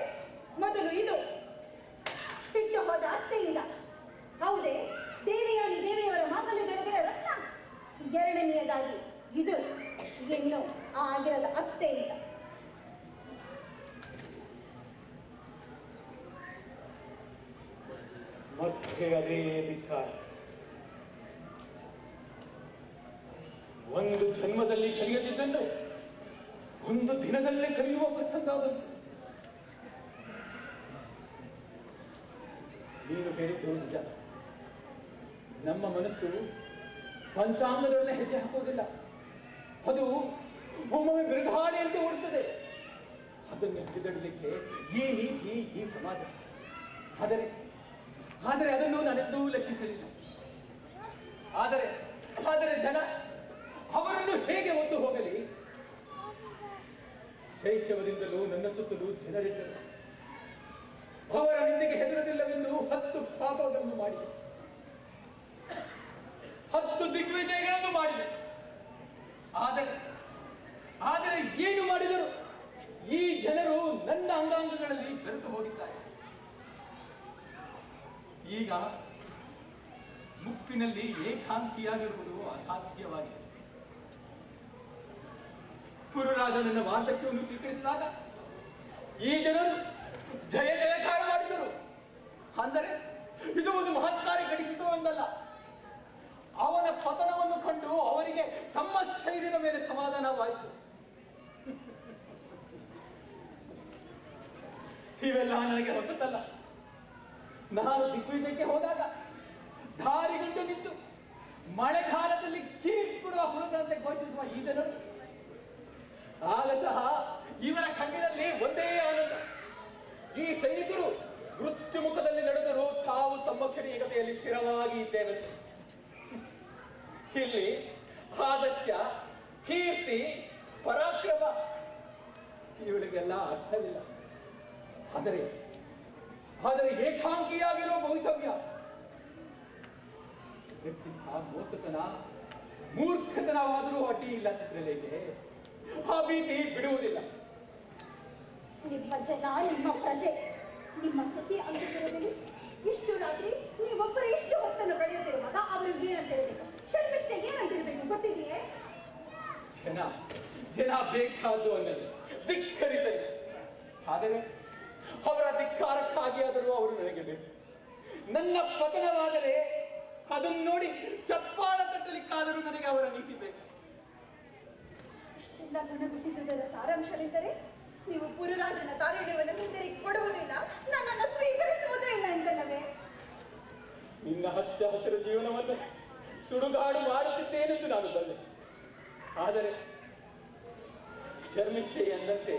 ಮೊದಲು ಇದು ಬಿಟ್ಟು ಹೋದ ಅತ್ತೆಯಿಂದ. ಹೌದೇ, ದೇವಿಯವರ ಮಾತನಾಡುಗಳ ರತ್ನ. ಎರಡನೆಯದಾಗಿ ಇದು ಇನ್ನು ಆಗಿರದ ಅತ್ತೆಯಿಂದ. ಮತ್ತೆ ಅದೇ ವಿಚಾರ. ಒಂದು ಜನ್ಮದಲ್ಲಿ ಕಲಿಯದಿದ್ದನ್ನು ಒಂದು ದಿನದಲ್ಲೇ ಕಲಿಯುವ ಪ್ರಸಂಗ ಬಂತು. ನೀನು ಹೇಳಿದ್ದು ನಿಜ. ನಮ್ಮ ಮನಸ್ಸು ಪಂಚಾಂಗದೊಡನೆ ಹೆಜ್ಜೆ ಹಾಕುವುದಿಲ್ಲ. ಅದು ಒಮ್ಮೊಮ್ಮೆ ಬಿರುಗಾಳಿಯಂತೆ ಓಡುತ್ತದೆ. ಅದನ್ನು ಹೆಜ್ಜೆದಡಲಿಕ್ಕೆ ಈ ನೀತಿ, ಈ ಸಮಾಜ. ಆದರೆ ಅದನ್ನು ನಾನೆಂದೂ ಲೆಕ್ಕಿಸಲಿಲ್ಲ. ಆದರೆ ಜನ ಅವರನ್ನು ಹೇಗೆ ಒದ್ದು ಹೋಗಲಿ? ಶೈಶವದಿಂದಲೂ ನನ್ನ ಸುತ್ತಲೂ ಜನರಿದ್ದರು. ಅವರ ನಿಂದೆಗೆ ಹೆದರದಿಲ್ಲವೆಂದು 10 ಪಾಪಗಳನ್ನು ಮಾಡಿದೆ, 10 ದಿಗ್ವಿಜಯಗಳನ್ನು ಮಾಡಿದೆ. ಆದರೆ ಏನು ಮಾಡಿದರು? ಈ ಜನರು ನನ್ನ ಅಂಗಾಂಗಗಳಲ್ಲಿ ಬೆರೆತು ಹೋಗಿದ್ದಾರೆ. ಈಗ ಮುಪ್ಪಿನಲ್ಲಿ ಏಕಾಂಕಿಯಾಗಿರುವುದು ಅಸಾಧ್ಯವಾಗಿದೆ. ಗುರುರಾಜನನ್ನ ವಾರ್ಧಕ್ಯವನ್ನು ಸ್ವೀಕರಿಸಿದಾಗ ಈ ಜನರು ಜಯ ಜಯಕಾರ ಮಾಡಿದರು. ಅಂದರೆ ಇದು ಒಂದು ಮಹತ್ಕಾರಿ ಗಳಿಸಿತು ಎಂದಲ್ಲ. ಅವನ ಪತನವನ್ನು ಕಂಡು ಅವರಿಗೆ ತಮ್ಮ ಸ್ಥೈರ್ಯದ ಮೇಲೆ ಸಮಾಧಾನವಾಯಿತು. ಇವೆಲ್ಲ ನನಗೆ ಹೊಸತಲ್ಲ. ನಾನು ದಿಗ್ವಿಜಯಕ್ಕೆ ಹೋದಾಗ ದಾರಿಗಂಟು ನಿಂತು ಮಳೆಗಾಲದಲ್ಲಿ ಕೀರ್ತಿ ಕೊಡುವ ಹುಡುಗರಂತೆ ಘೋಷಿಸುವ ಈ ಜನರು ಆಗ ಸಹ ಇವರ ಕಣ್ಣಿನಲ್ಲಿ ಒಂದೇ ಆನಂದ. ಈ ಸೈನಿಕರು ಮೃತ್ಯು ಮುಖದಲ್ಲಿ ನಡೆದರೂ ತಾವು ತಮ್ಮ ಕ್ಷಣಿಕತೆಯಲ್ಲಿ ಸ್ಥಿರವಾಗಿ ಇದ್ದೇವೆ. ಇಲ್ಲಿ ಆದರ್ಶ, ಕೀರ್ತಿ, ಪರಾಕ್ರಮ ಇವಳಿಗೆಲ್ಲ ಅರ್ಥವಿಲ್ಲ. ಆದರೆ ಏಕಾಂಗಿಯಾಗಿರೋ ಭವಿತವ್ಯ. ಆ ಮೋಸತನ ಮೂರ್ಖತನವಾದರೂ ಅಡ್ಡಿ ಇಲ್ಲ ಚಿತ್ರಲೇಖೆ. ಆ ಭೀತಿ ಬಿಡುವುದಿಲ್ಲ. ನಿಮ್ಮ ಜನ, ನಿಮ್ಮ ಪ್ರಜೆ, ನಿಮ್ಮ ಸೊಸೆ ಅಂಗದಲ್ಲಿ ಇಷ್ಟು ರಾತ್ರಿ ನೀವೊಬ್ಬರು ಇಷ್ಟು ಹೊತ್ತನ್ನು ಕಳೆಯುತ್ತಿರುವಾಗ ಅವರಿಗೆ ಏನಂತ ಹೇಳಬೇಕು? ಶರ್ಮಿಷ್ಠೆ ಏನಂತ ಹೇಳಬೇಕು ಗೊತ್ತಿದೆಯೇ? ಜನ ಬೇಕಾದ್ದು ಅನ್ನೋದು ಧಿಕ್ಕರಿಸಲಿ. ಆದರೆ ಅವರ ಧಿಕ್ಕಾರಕ್ಕಾಗಿ ಆದರೂ ಅವರು ನನಗೆ ಬೇಕು. ನನ್ನ ಪತನವಾದರೆ ಅದನ್ನು ನೋಡಿ ಚಪ್ಪಾಳ ತಟ್ಟಲಿಕ್ಕಾದರೂ ನನಗೆ ಅವರ ನೀತಿ ಬೇಕು. ಇಷ್ಟೆಲ್ಲ ನನಗುತ್ತಿದ್ದುದರ ಸಾರಾಂಶವೆಂದರೆ ನೀವು ಪುರರಾಜನ ತಾರುಣ್ಯವನ್ನು ಹಿಂದಿರುಗಿ ಕೊಡುವುದಿಲ್ಲ, ನನ್ನನ್ನು ಸ್ವೀಕರಿಸುವುದೂ ಇಲ್ಲ ಎಂದಲ್ಲವೇ? ನಿನ್ನ ಹಚ್ಚ ಹಸಿರು ಜೀವನವನ್ನು ಸುಡುಗಾಡು ಮಾಡುತ್ತಿದ್ದೇನೆಂದು ನಾನು ಬಲ್ಲೆ. ಆದರೆ ಶರ್ಮಿಷ್ಠೆ ಎಂದಂತೆ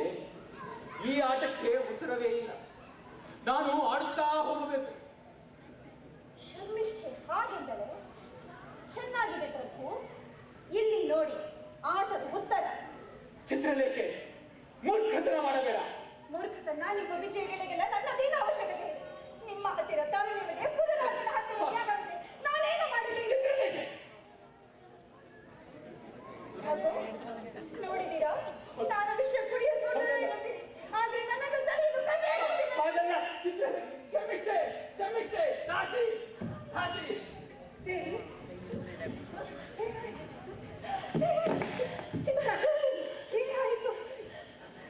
ಈ ಆಟಕ್ಕೆ ಉತ್ತರವೇ ಇಲ್ಲ. ನಾನು ಆಡುತ್ತಾ ಹೋಗಬೇಕು. ಶರ್ಮಿಷ್ಠೆ ಹಾಗೆಂದರೆ ಚೆನ್ನಾಗಿದೆ ಪ್ರಭು. ಇಲ್ಲಿ ನೋಡಿ ಆಟದ ಉತ್ತರ. ಚಿತ್ರಲೇಖೆ, ಮೂರ್ಖತನ ಮಾಡಬೇಡ. ಮೂರ್ಖತನ ನಿಮ್ಮ ವಿಜಯಗಳಿಗೆಲ್ಲ ನನ್ನದೇನು ಅವಶ್ಯಕತೆ ಇದೆ? ನಿಮ್ಮ ಹತ್ತಿರ ತಾರುಣ್ಯವಿದೆ, ಪುರರಾಜನ ಹತ್ತಿರ ತ್ಯಾಗವಿದೆ. ನಾನೇನು ಮಾಡಲಿ? ನೋಡಿದ್ದೀರಾ, ನಾನು ವಿಷ ಕುಡಿಯೋದು ಇರುತ್ತೀನಿ, ಆದ್ರೆ ನನ್ನದು ತಡೆಯಲು ಹಾಗಲ್ಲ ಚಿತ್ರಲೇಖೆ, ಕ್ಷಮಿಸ್ತೇ ನಾಸಿ ನಾಸಿ.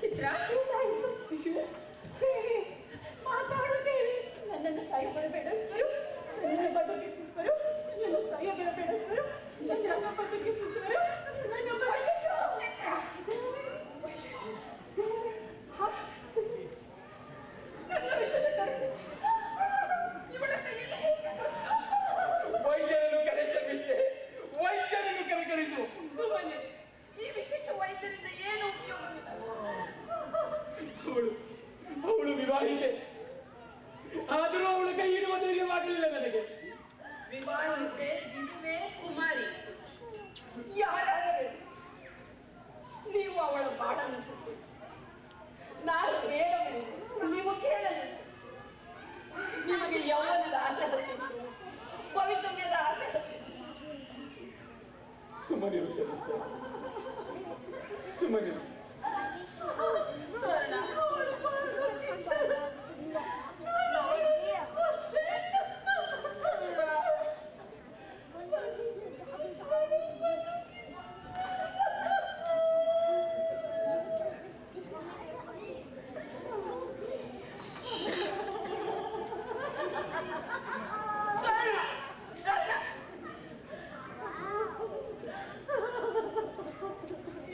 ಚಿತ್ರ ಮಾತಾಡುತ್ತೇವೆ. ನನ್ನನ್ನು ಸಾಯಬರ ಬೇಡಸ್ವರು, ನನ್ನನ್ನು ಬದುಕಿಸಿಸುವರು, ನನ್ನನ್ನು ಸಾಯಬರ ಬೇಡಸ್ವರು, ನನ್ನನ್ನು ಬದುಕಿಸಿಸುವರು, ನನ್ನ ವೈದ್ಯರನ್ನು ಕರೆ ಶರ್ಮಿಷ್ಠೆ, ವೈದ್ಯರನ್ನು ಕರೆಕರಿಸು. ಈ ವಿಶೇಷ ವೈದ್ಯರಿಂದ ಏನು ಉಪಯೋಗವಿಲ್ಲ. ಅವಳು ವಿವಾಹಿತೆ, ಆದರೂ ಅವಳು ಕೈ ಇಡುವ ಧೈರ್ಯವಾಗಲಿಲ್ಲ ನನಗೆ. ವಿವಾಹಿತೆ, ವಿಧವೆ, ಕುಮಾರಿ ಯಾರಾದರೆ ನೀವು ಅವಳ ಬಾಳನ್ನು ಸುತ್ತಿ, ನಾನು ಬೇಡವೆಂದು ನೀವು ಕೇಳಲು. ನಿಮಗೆ ಯೌವನದ ಆಸೆ ಹತ್ತಿತ್ತು, ಪವಿತ್ರಮ್ಯದ ಆಸೆ ಹತ್ತಿತ್ತು. ಸುಮ್ಮನಿರು ಶರ್ಮಿಷ್ಠೆ, ಸುಮ್ಮನಿರು.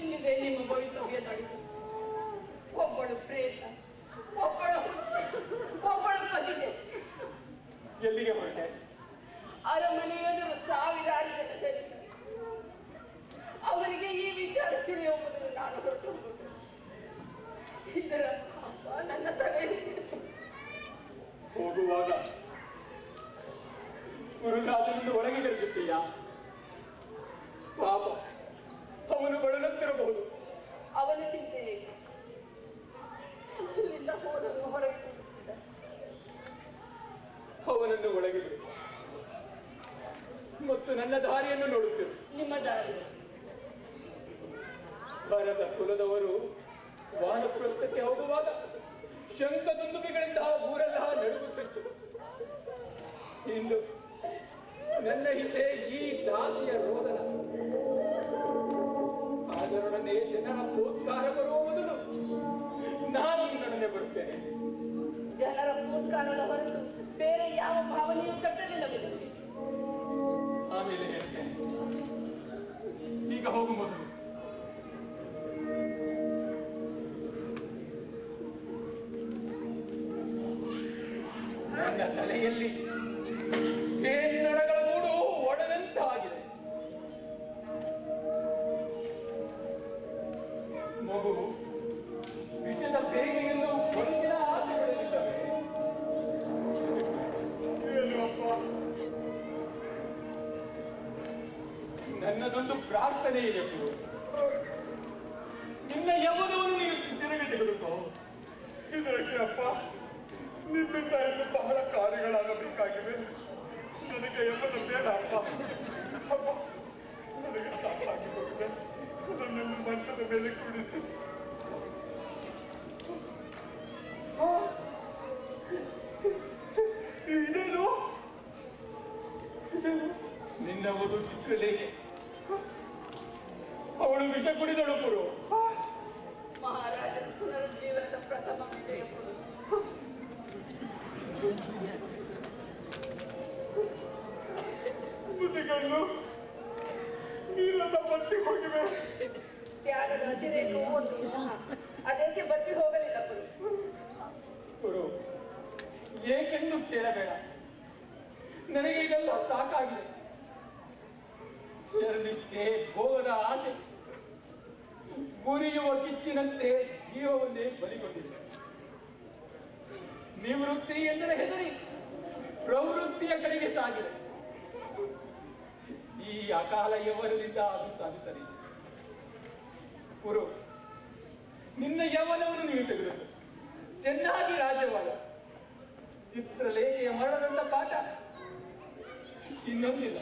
ಇಲ್ಲಿದೆ ನಿಮ್ಮ ಭವಿತವ್ಯ ನಡಿತು. ಒಬ್ಬಳು ಪ್ರೇತ, ಒಬ್ಬಳು ಹುಚ್ಚಿ, ಒಬ್ಬಳು ಪದಿದೆ. ಎಲ್ಲಿಗೆ ಹೊರಟೆ? ಅರಮನೆಯೆದುರು ಸಾವಿರಾರು ಜನ ಸೇರಿದ್ದಾರೆ. ಅವರಿಗೆ ಈ ವಿಚಾರ ತಿಳಿಯುವ ಮೊದಲು ನಾನು ಹೊರಟು ಹೋಗುತ್ತೇನೆ. ಇದರ ಪಾಪ ನನ್ನ ತಲೆಯಲ್ಲಿ. ಹೋಗುವಾಗ ಗುರುರಾಜನನ್ನು ಒಳಗೆ ಕರೆಸುತ್ತೀಯಾ? ಪಾಪ, ಅವನು ಬಳಲುತ್ತಿರಬಹುದು. ಅವನ ಚಿಂತೆ ಏಕೆ? ಇಲ್ಲಿಂದ ಹೋದನು ಹೊರಗೆ ಹೋಗುತ್ತಿದ್ದ. ಅವನನ್ನು ಒಳಗೆ ಬಿಡು ಮತ್ತು ನನ್ನ ದಾರಿಯನ್ನು ನೋಡುತ್ತೇವೆ. ನಿಮ್ಮ ದಾರಿ ಭರತ ಕುಲದವರು ವಾನಪ್ರಸ್ಥಕ್ಕೆ ಹೋಗುವಾಗ ಶಂಖದುಂದುಬಿಗಳಿಂದ ಊರೆಲ್ಲ ನಡುಗುತ್ತಿತ್ತು. ಇಂದು ನನ್ನ ಹಿಂದೆ ಈ ದಾಸಿಯ ರೋದನ. ಅದರೊಡನೆ ಜನರ ಪ್ರೋತ್ಸಾಹ ಬರುವ ಮೊದಲು ನಾನು ನನ್ನನ್ನೇ ಬರುತ್ತೇನೆ. ಜನರ ಭೂತ್ಕಾಲದ ಹೊರತು ಬೇರೆ ಯಾವ ಭಾವನೆಯೂ ಕಟ್ಟಲಿಲ್ಲವಿದೆ. ಆಮೇಲೆ ಹೇಳ್ತೇನೆ. ಈಗ ಹೋಗು ಮೊದಲು. ನನ್ನ ತಲೆಯಲ್ಲಿ ಸೇರಿನೊಳಗಳ ಗೂಡು ಒಡದಂತಾಗಿದೆ. ಮಗು ವಿಷದ ಬೇಗೆಯನ್ನು ಒಂದಿನ ಆಸೆಗಳಿದ್ದಾವೆ. ಏನು ಅಪ್ಪ? ನನ್ನದೊಂದು ಪ್ರಾರ್ಥನೆ ಇದೆ ಗುರು. ನಿನ್ನ ಯೌವನವನ್ನು ನೀನು ತಿರುಗಿ ತೆಗೆದುಕೋ. ಇದಕ್ಕೆ ಅಪ್ಪ, ನಿಮ್ಮಿಂದ ಇನ್ನು ಬಹಳ ಕಾರ್ಯಗಳಾಗಬೇಕಾಗಿವೆ. ನನಗೆ ಯಮನ ಬೇಡ ಅಪ್ಪ. ಅಪ್ಪ, ನನಗೆ ಸಾಕಾಗಿ ಹೋಗಿದೆ. ನನ್ನನ್ನು ಮಂಚದ ಮೇಲೆ ಕುಡಿಸಿ. ಇದೇನು? ನಿನ್ನ ಒಂದು ಚಿತ್ರಲೇಖೆ. ಅವಳು ವಿಷ ಕುಡಿದಳು ಗುರು. ಮಹಾರಾಜ ಪುನರುಜ್ಜೀವನದ ಪ್ರಥಮ ವಿಜಯ ಪುರು. ಬುದ್ಧಿಗಳು ನೀರೆಲ್ಲ ಬತ್ತಿ ಹೋಗಿವೆ. ತ್ಯಾಗದ ಅತಿರೇಕವೂ ಒಂದು ವಿವಾಹ. ಅದಕ್ಕೆ ಬತ್ತಿ ಹೋಗಲಿಲ್ಲ ಪುರು. ಗುರು, ಏಕೆಂದು ಕೇಳಬೇಡ. ನನಗೆ ಇದೆಲ್ಲ ಸಾಕಾಗಿದೆ. ಶರ್ಮಿಷ್ಠೆ, ಭೋಗದ ಆಸೆ, ಮುರಿಯುವ ಕಿಚ್ಚಿನಂತೆ ಜೀವವನ್ನೇ ಬಲಿಗೊಂಡಿದೆ. ನಿವೃತ್ತಿ ಎಂದರೆ ಹೆದರಿ ಪ್ರವೃತ್ತಿಯ ಕಡೆಗೆ ಸಾಗಿದೆ. ಈ ಅಕಾಲ ಯೌವನದಿಂದ ಅದು ಸಾಧಿಸಲಿದೆ. ಗುರು, ನಿನ್ನ ಯೌವನವನ್ನು ನೀವು ತೆಗೆದು ಚೆನ್ನಾಗಿ ರಾಜ್ಯವಾದ. ಚಿತ್ರಲೇಖೆಯ ಮರಣದಂತ ಪಾಠ ಇನ್ನೊಂದಿಲ್ಲ.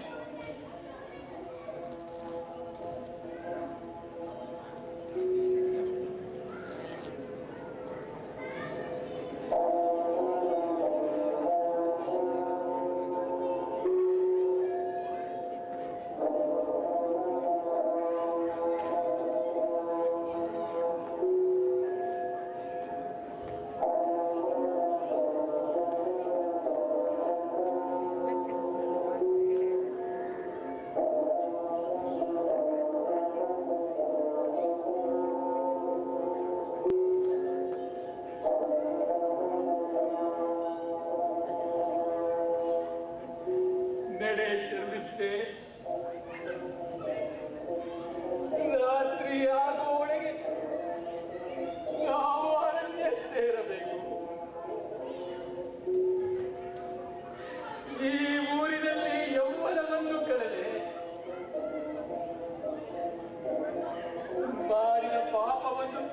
ನಡೆ ಶರ್ಮಿಷ್ಠೆ, ರಾತ್ರಿ ಆಗುವೊಳಗೆ ನಾವು ಅರಣ್ಯ ಸೇರಬೇಕು. ಈ ಊರಿನಲ್ಲಿ ಯೌವನವನ್ನು ಕಳೆದೆ ಮಾಡಿದ ಪಾಪವನ್ನು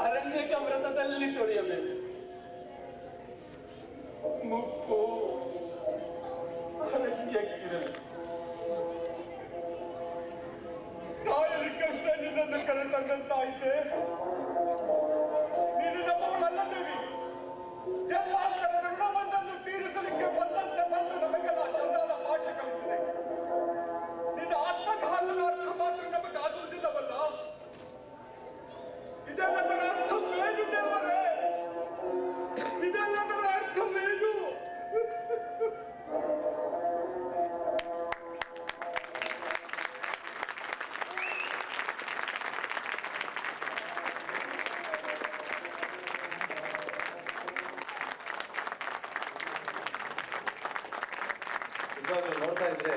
ಅರಣ್ಯಕ ವ್ರತದಲ್ಲಿ ತೊಳೆಯಬೇಕು. ಮುಪ್ಪು ಅರಣ್ಯಕ್ಕಿರಲಿ. ಸಾಯಲಿಕ್ಕಷ್ಟೇ ನಿನ್ನನ್ನು ಕರೆತಂದಂತಾಯಿತೆ. ನೀನು ನಮ್ಮವಳಲ್ಲ ದೇವಿ. ಜನ್ಮಾಂತರದ ಋಣವನ್ನು ತೀರಿಸಲಿಕ್ಕೆ ಬಂದಂತೆ ಬಂದು ನಮಗೆಲ್ಲ ಚಂದಾದ ಪಾಠ ಕಲಿಸಿದೆ. ನಿನ್ನ ಆತ್ಮಕಾಲದ ಅರ್ಥ ಮಾತ್ರ ನಮಗಾಗುವುದಿಲ್ಲವಲ್ಲ. ಇದೆಲ್ಲದರ ಅರ್ಥವೇನು ದೇವರೇ? ಇದೆಲ್ಲದರ ಅರ್ಥವೇನು? ಇವಾಗ ನೋಡ್ತಾ ಇದ್ರೆ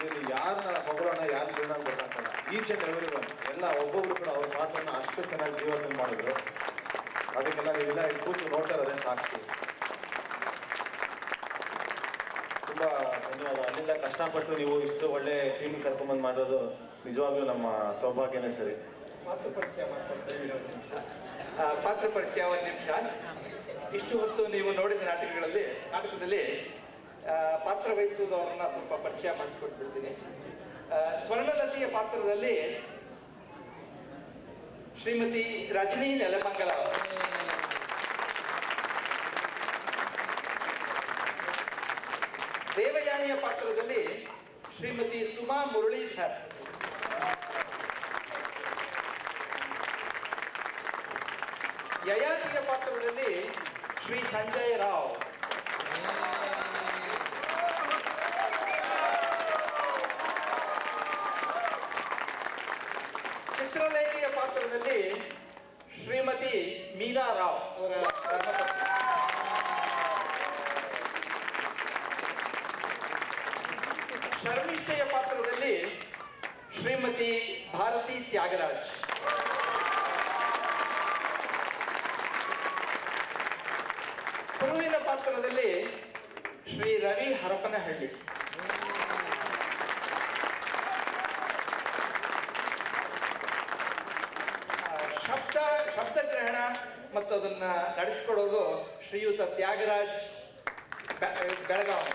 ಇಲ್ಲಿ ಯಾರನ್ನ ಹೊಗಳೋಣ ಯಾರು ಜೀವನ ಗೊತ್ತಾಗ್ತಲ್ಲ. ಈಚ್ ಅಂಡ್ ಎವ್ರಿ ಒನ್ ಎಲ್ಲ ಒಬ್ಬೊಬ್ರು ಕೂಡ ಅವ್ರ ಮಾತನ್ನ ಅಷ್ಟು ಚೆನ್ನಾಗಿ ಜೀವನ ಮಾಡಿದ್ರು. ಅದಕ್ಕೆಲ್ಲ ನೀವೆಲ್ಲ ಇಲ್ಲಿ ಕೂತು ನೋಡ್ತಾ ಇರೋದೇ ಸಾಕ್ಷಿ. ತುಂಬಾ ಧನ್ಯವಾದ. ಅಲ್ಲಿಂದ ಕಷ್ಟಪಟ್ಟು ನೀವು ಇಷ್ಟು ಒಳ್ಳೆ ಟೀಮ್ ಕರ್ಕೊಂಡ್ಬಂದು ಮಾಡೋದು ನಿಜವಾಗ್ಲೂ ನಮ್ಮ ಸೌಭಾಗ್ಯನೇ ಸರಿ. ಮಾತು ಪರಿಚಯ ಮಾಡ್ಕೊಳ್ತೇವೆ. ಪಾತ್ರ ಪರಿಚಯ ಒಂದು ನಿಮಿಷ. ಇಷ್ಟು ಹೊತ್ತು ನೀವು ನೋಡಿದ ನಾಟಕದಲ್ಲಿ ಪಾತ್ರ ವಹಿಸುವುದವ್ರನ್ನ ಸ್ವಲ್ಪ ಪರಿಚಯ ಮಾಡಿಕೊಟ್ಬಿಡ್ತೀನಿ. ಸ್ವರ್ಣಲತೆಯ ಪಾತ್ರದಲ್ಲಿ ಶ್ರೀಮತಿ ರಜನಿ ನೆಲಮಂಗಲ, ದೇವಯಾನಿಯ ಪಾತ್ರದಲ್ಲಿ ಶ್ರೀಮತಿ ಸುಮಾ ಮುರಳೀಧರ್, ಯಯಾತಿಯ ಪಾತ್ರದಲ್ಲಿ ಶ್ರೀ ಸಂಜಯ್ ರಾವ್, ಚಿತ್ರಲೇಖೆಯ ಪಾತ್ರದಲ್ಲಿ ಶ್ರೀಮತಿ ಮೀನಾ ರಾವ್ ಅವರ ಧರ್ಮಪತ್ನಿ, ಶರ್ಮಿಷ್ಠೆಯ ಪಾತ್ರದಲ್ಲಿ ಶ್ರೀಮತಿ ಭಾರತಿ ತ್ಯಾಗರಾಜ್, ಪುರುವಿನ ಪಾತ್ರದಲ್ಲಿ ಶ್ರೀ ರವಿ ಹರಪನಹಳ್ಳಿ, ಶಬ್ದಗ್ರಹಣ ಮತ್ತು ಅದನ್ನ ನಡೆಸಿಕೊಡೋದು ಶ್ರೀಯುತ ತ್ಯಾಗರಾಜ್ ಬೆಳಗಾವಿ.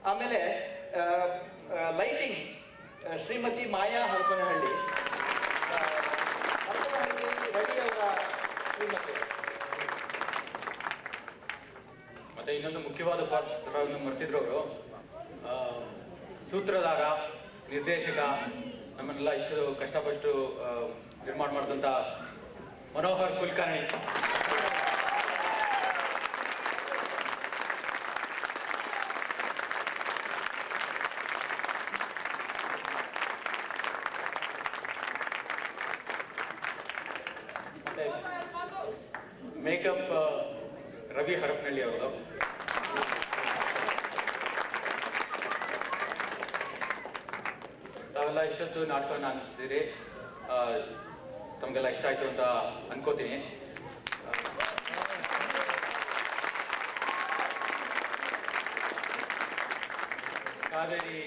ಆಮೇಲೆ ಲೈಟಿಂಗ್ ಶ್ರೀಮತಿ ಮಾಯಾ ಹರಪನಹಳ್ಳಿ. ಹರಪನಹಳ್ಳಿ ರವಿ ಅವರ ಶ್ರೀಮತಿ. ಮತ್ತೆ ಇನ್ನೊಂದು ಮುಖ್ಯವಾದ ಪಾತ್ರವನ್ನು ಮರ್ತಿದ್ರು ಅವರು, ಸೂತ್ರಧಾರ, ನಿರ್ದೇಶಕ, ನಮ್ಮನ್ನೆಲ್ಲ ಇಷ್ಟು ಕಷ್ಟಪಟ್ಟು ನಿರ್ಮಾಣ ಮಾಡಿದಂಥ ಮನೋಹರ್ ಕುಲಕರ್ಣಿ. ಮತ್ತೆ ಮೇಕಪ್ ರವಿ ಹರಪನಹಳ್ಳಿ ಅವರು. ತಾವೆಲ್ಲ ಇಷ್ಟೊತ್ತು ನಾಟಕವನ್ನು ಅನಿಸ್ತೀರಿ, ತಮಗೆಲ್ಲ ಇಷ್ಟ ಆಯ್ತು ಅಂತ ಅನ್ಕೋತೀನಿ. ಕಾವೇರಿ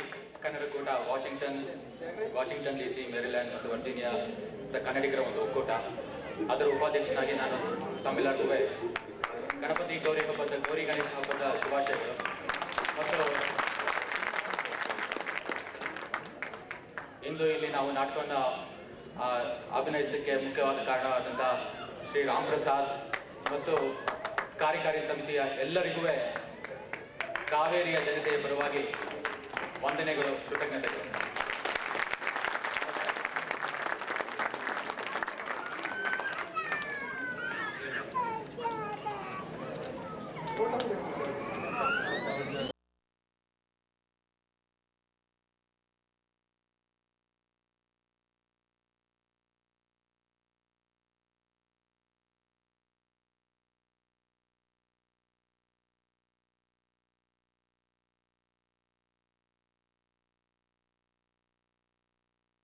ಕನ್ನಡ ಕೂಟ ವಾಷಿಂಗ್ಟನ್ DC, ಮೇರಿಲ್ಯಾಂಡ್ ಮತ್ತು ವರ್ಜೀನಿಯಾ ಕನ್ನಡಿಗರ ಒಂದು ಒಕ್ಕೂಟ, ಅದರ ಉಪಾಧ್ಯಕ್ಷನಾಗಿ ನಾನು ತಮ್ಮೆಲ್ಲರಿಗೂ ಗಣಪತಿ ಗೌರಿ ಗಣೇಶ ಹಬ್ಬದ ಶುಭಾಶಯಗಳು. ಮತ್ತು ಇಂದು ಇಲ್ಲಿ ನಾವು ನಾಟಕವನ್ನು ಅಭಿನಯಿಸಲಿಕ್ಕೆ ಮುಖ್ಯವಾದ ಕಾರಣವಾದಂಥ ಶ್ರೀ ರಾಮ್ ಪ್ರಸಾದ್ ಮತ್ತು ಕಾರ್ಯಕಾರಿ ಸಮಿತಿಯ ಎಲ್ಲರಿಗೂ ಕಾವೇರಿಯ ಜನತೆಯ ಪರವಾಗಿ ವಂದನೆಗಳು, ಕೃತಜ್ಞತೆಗಳು.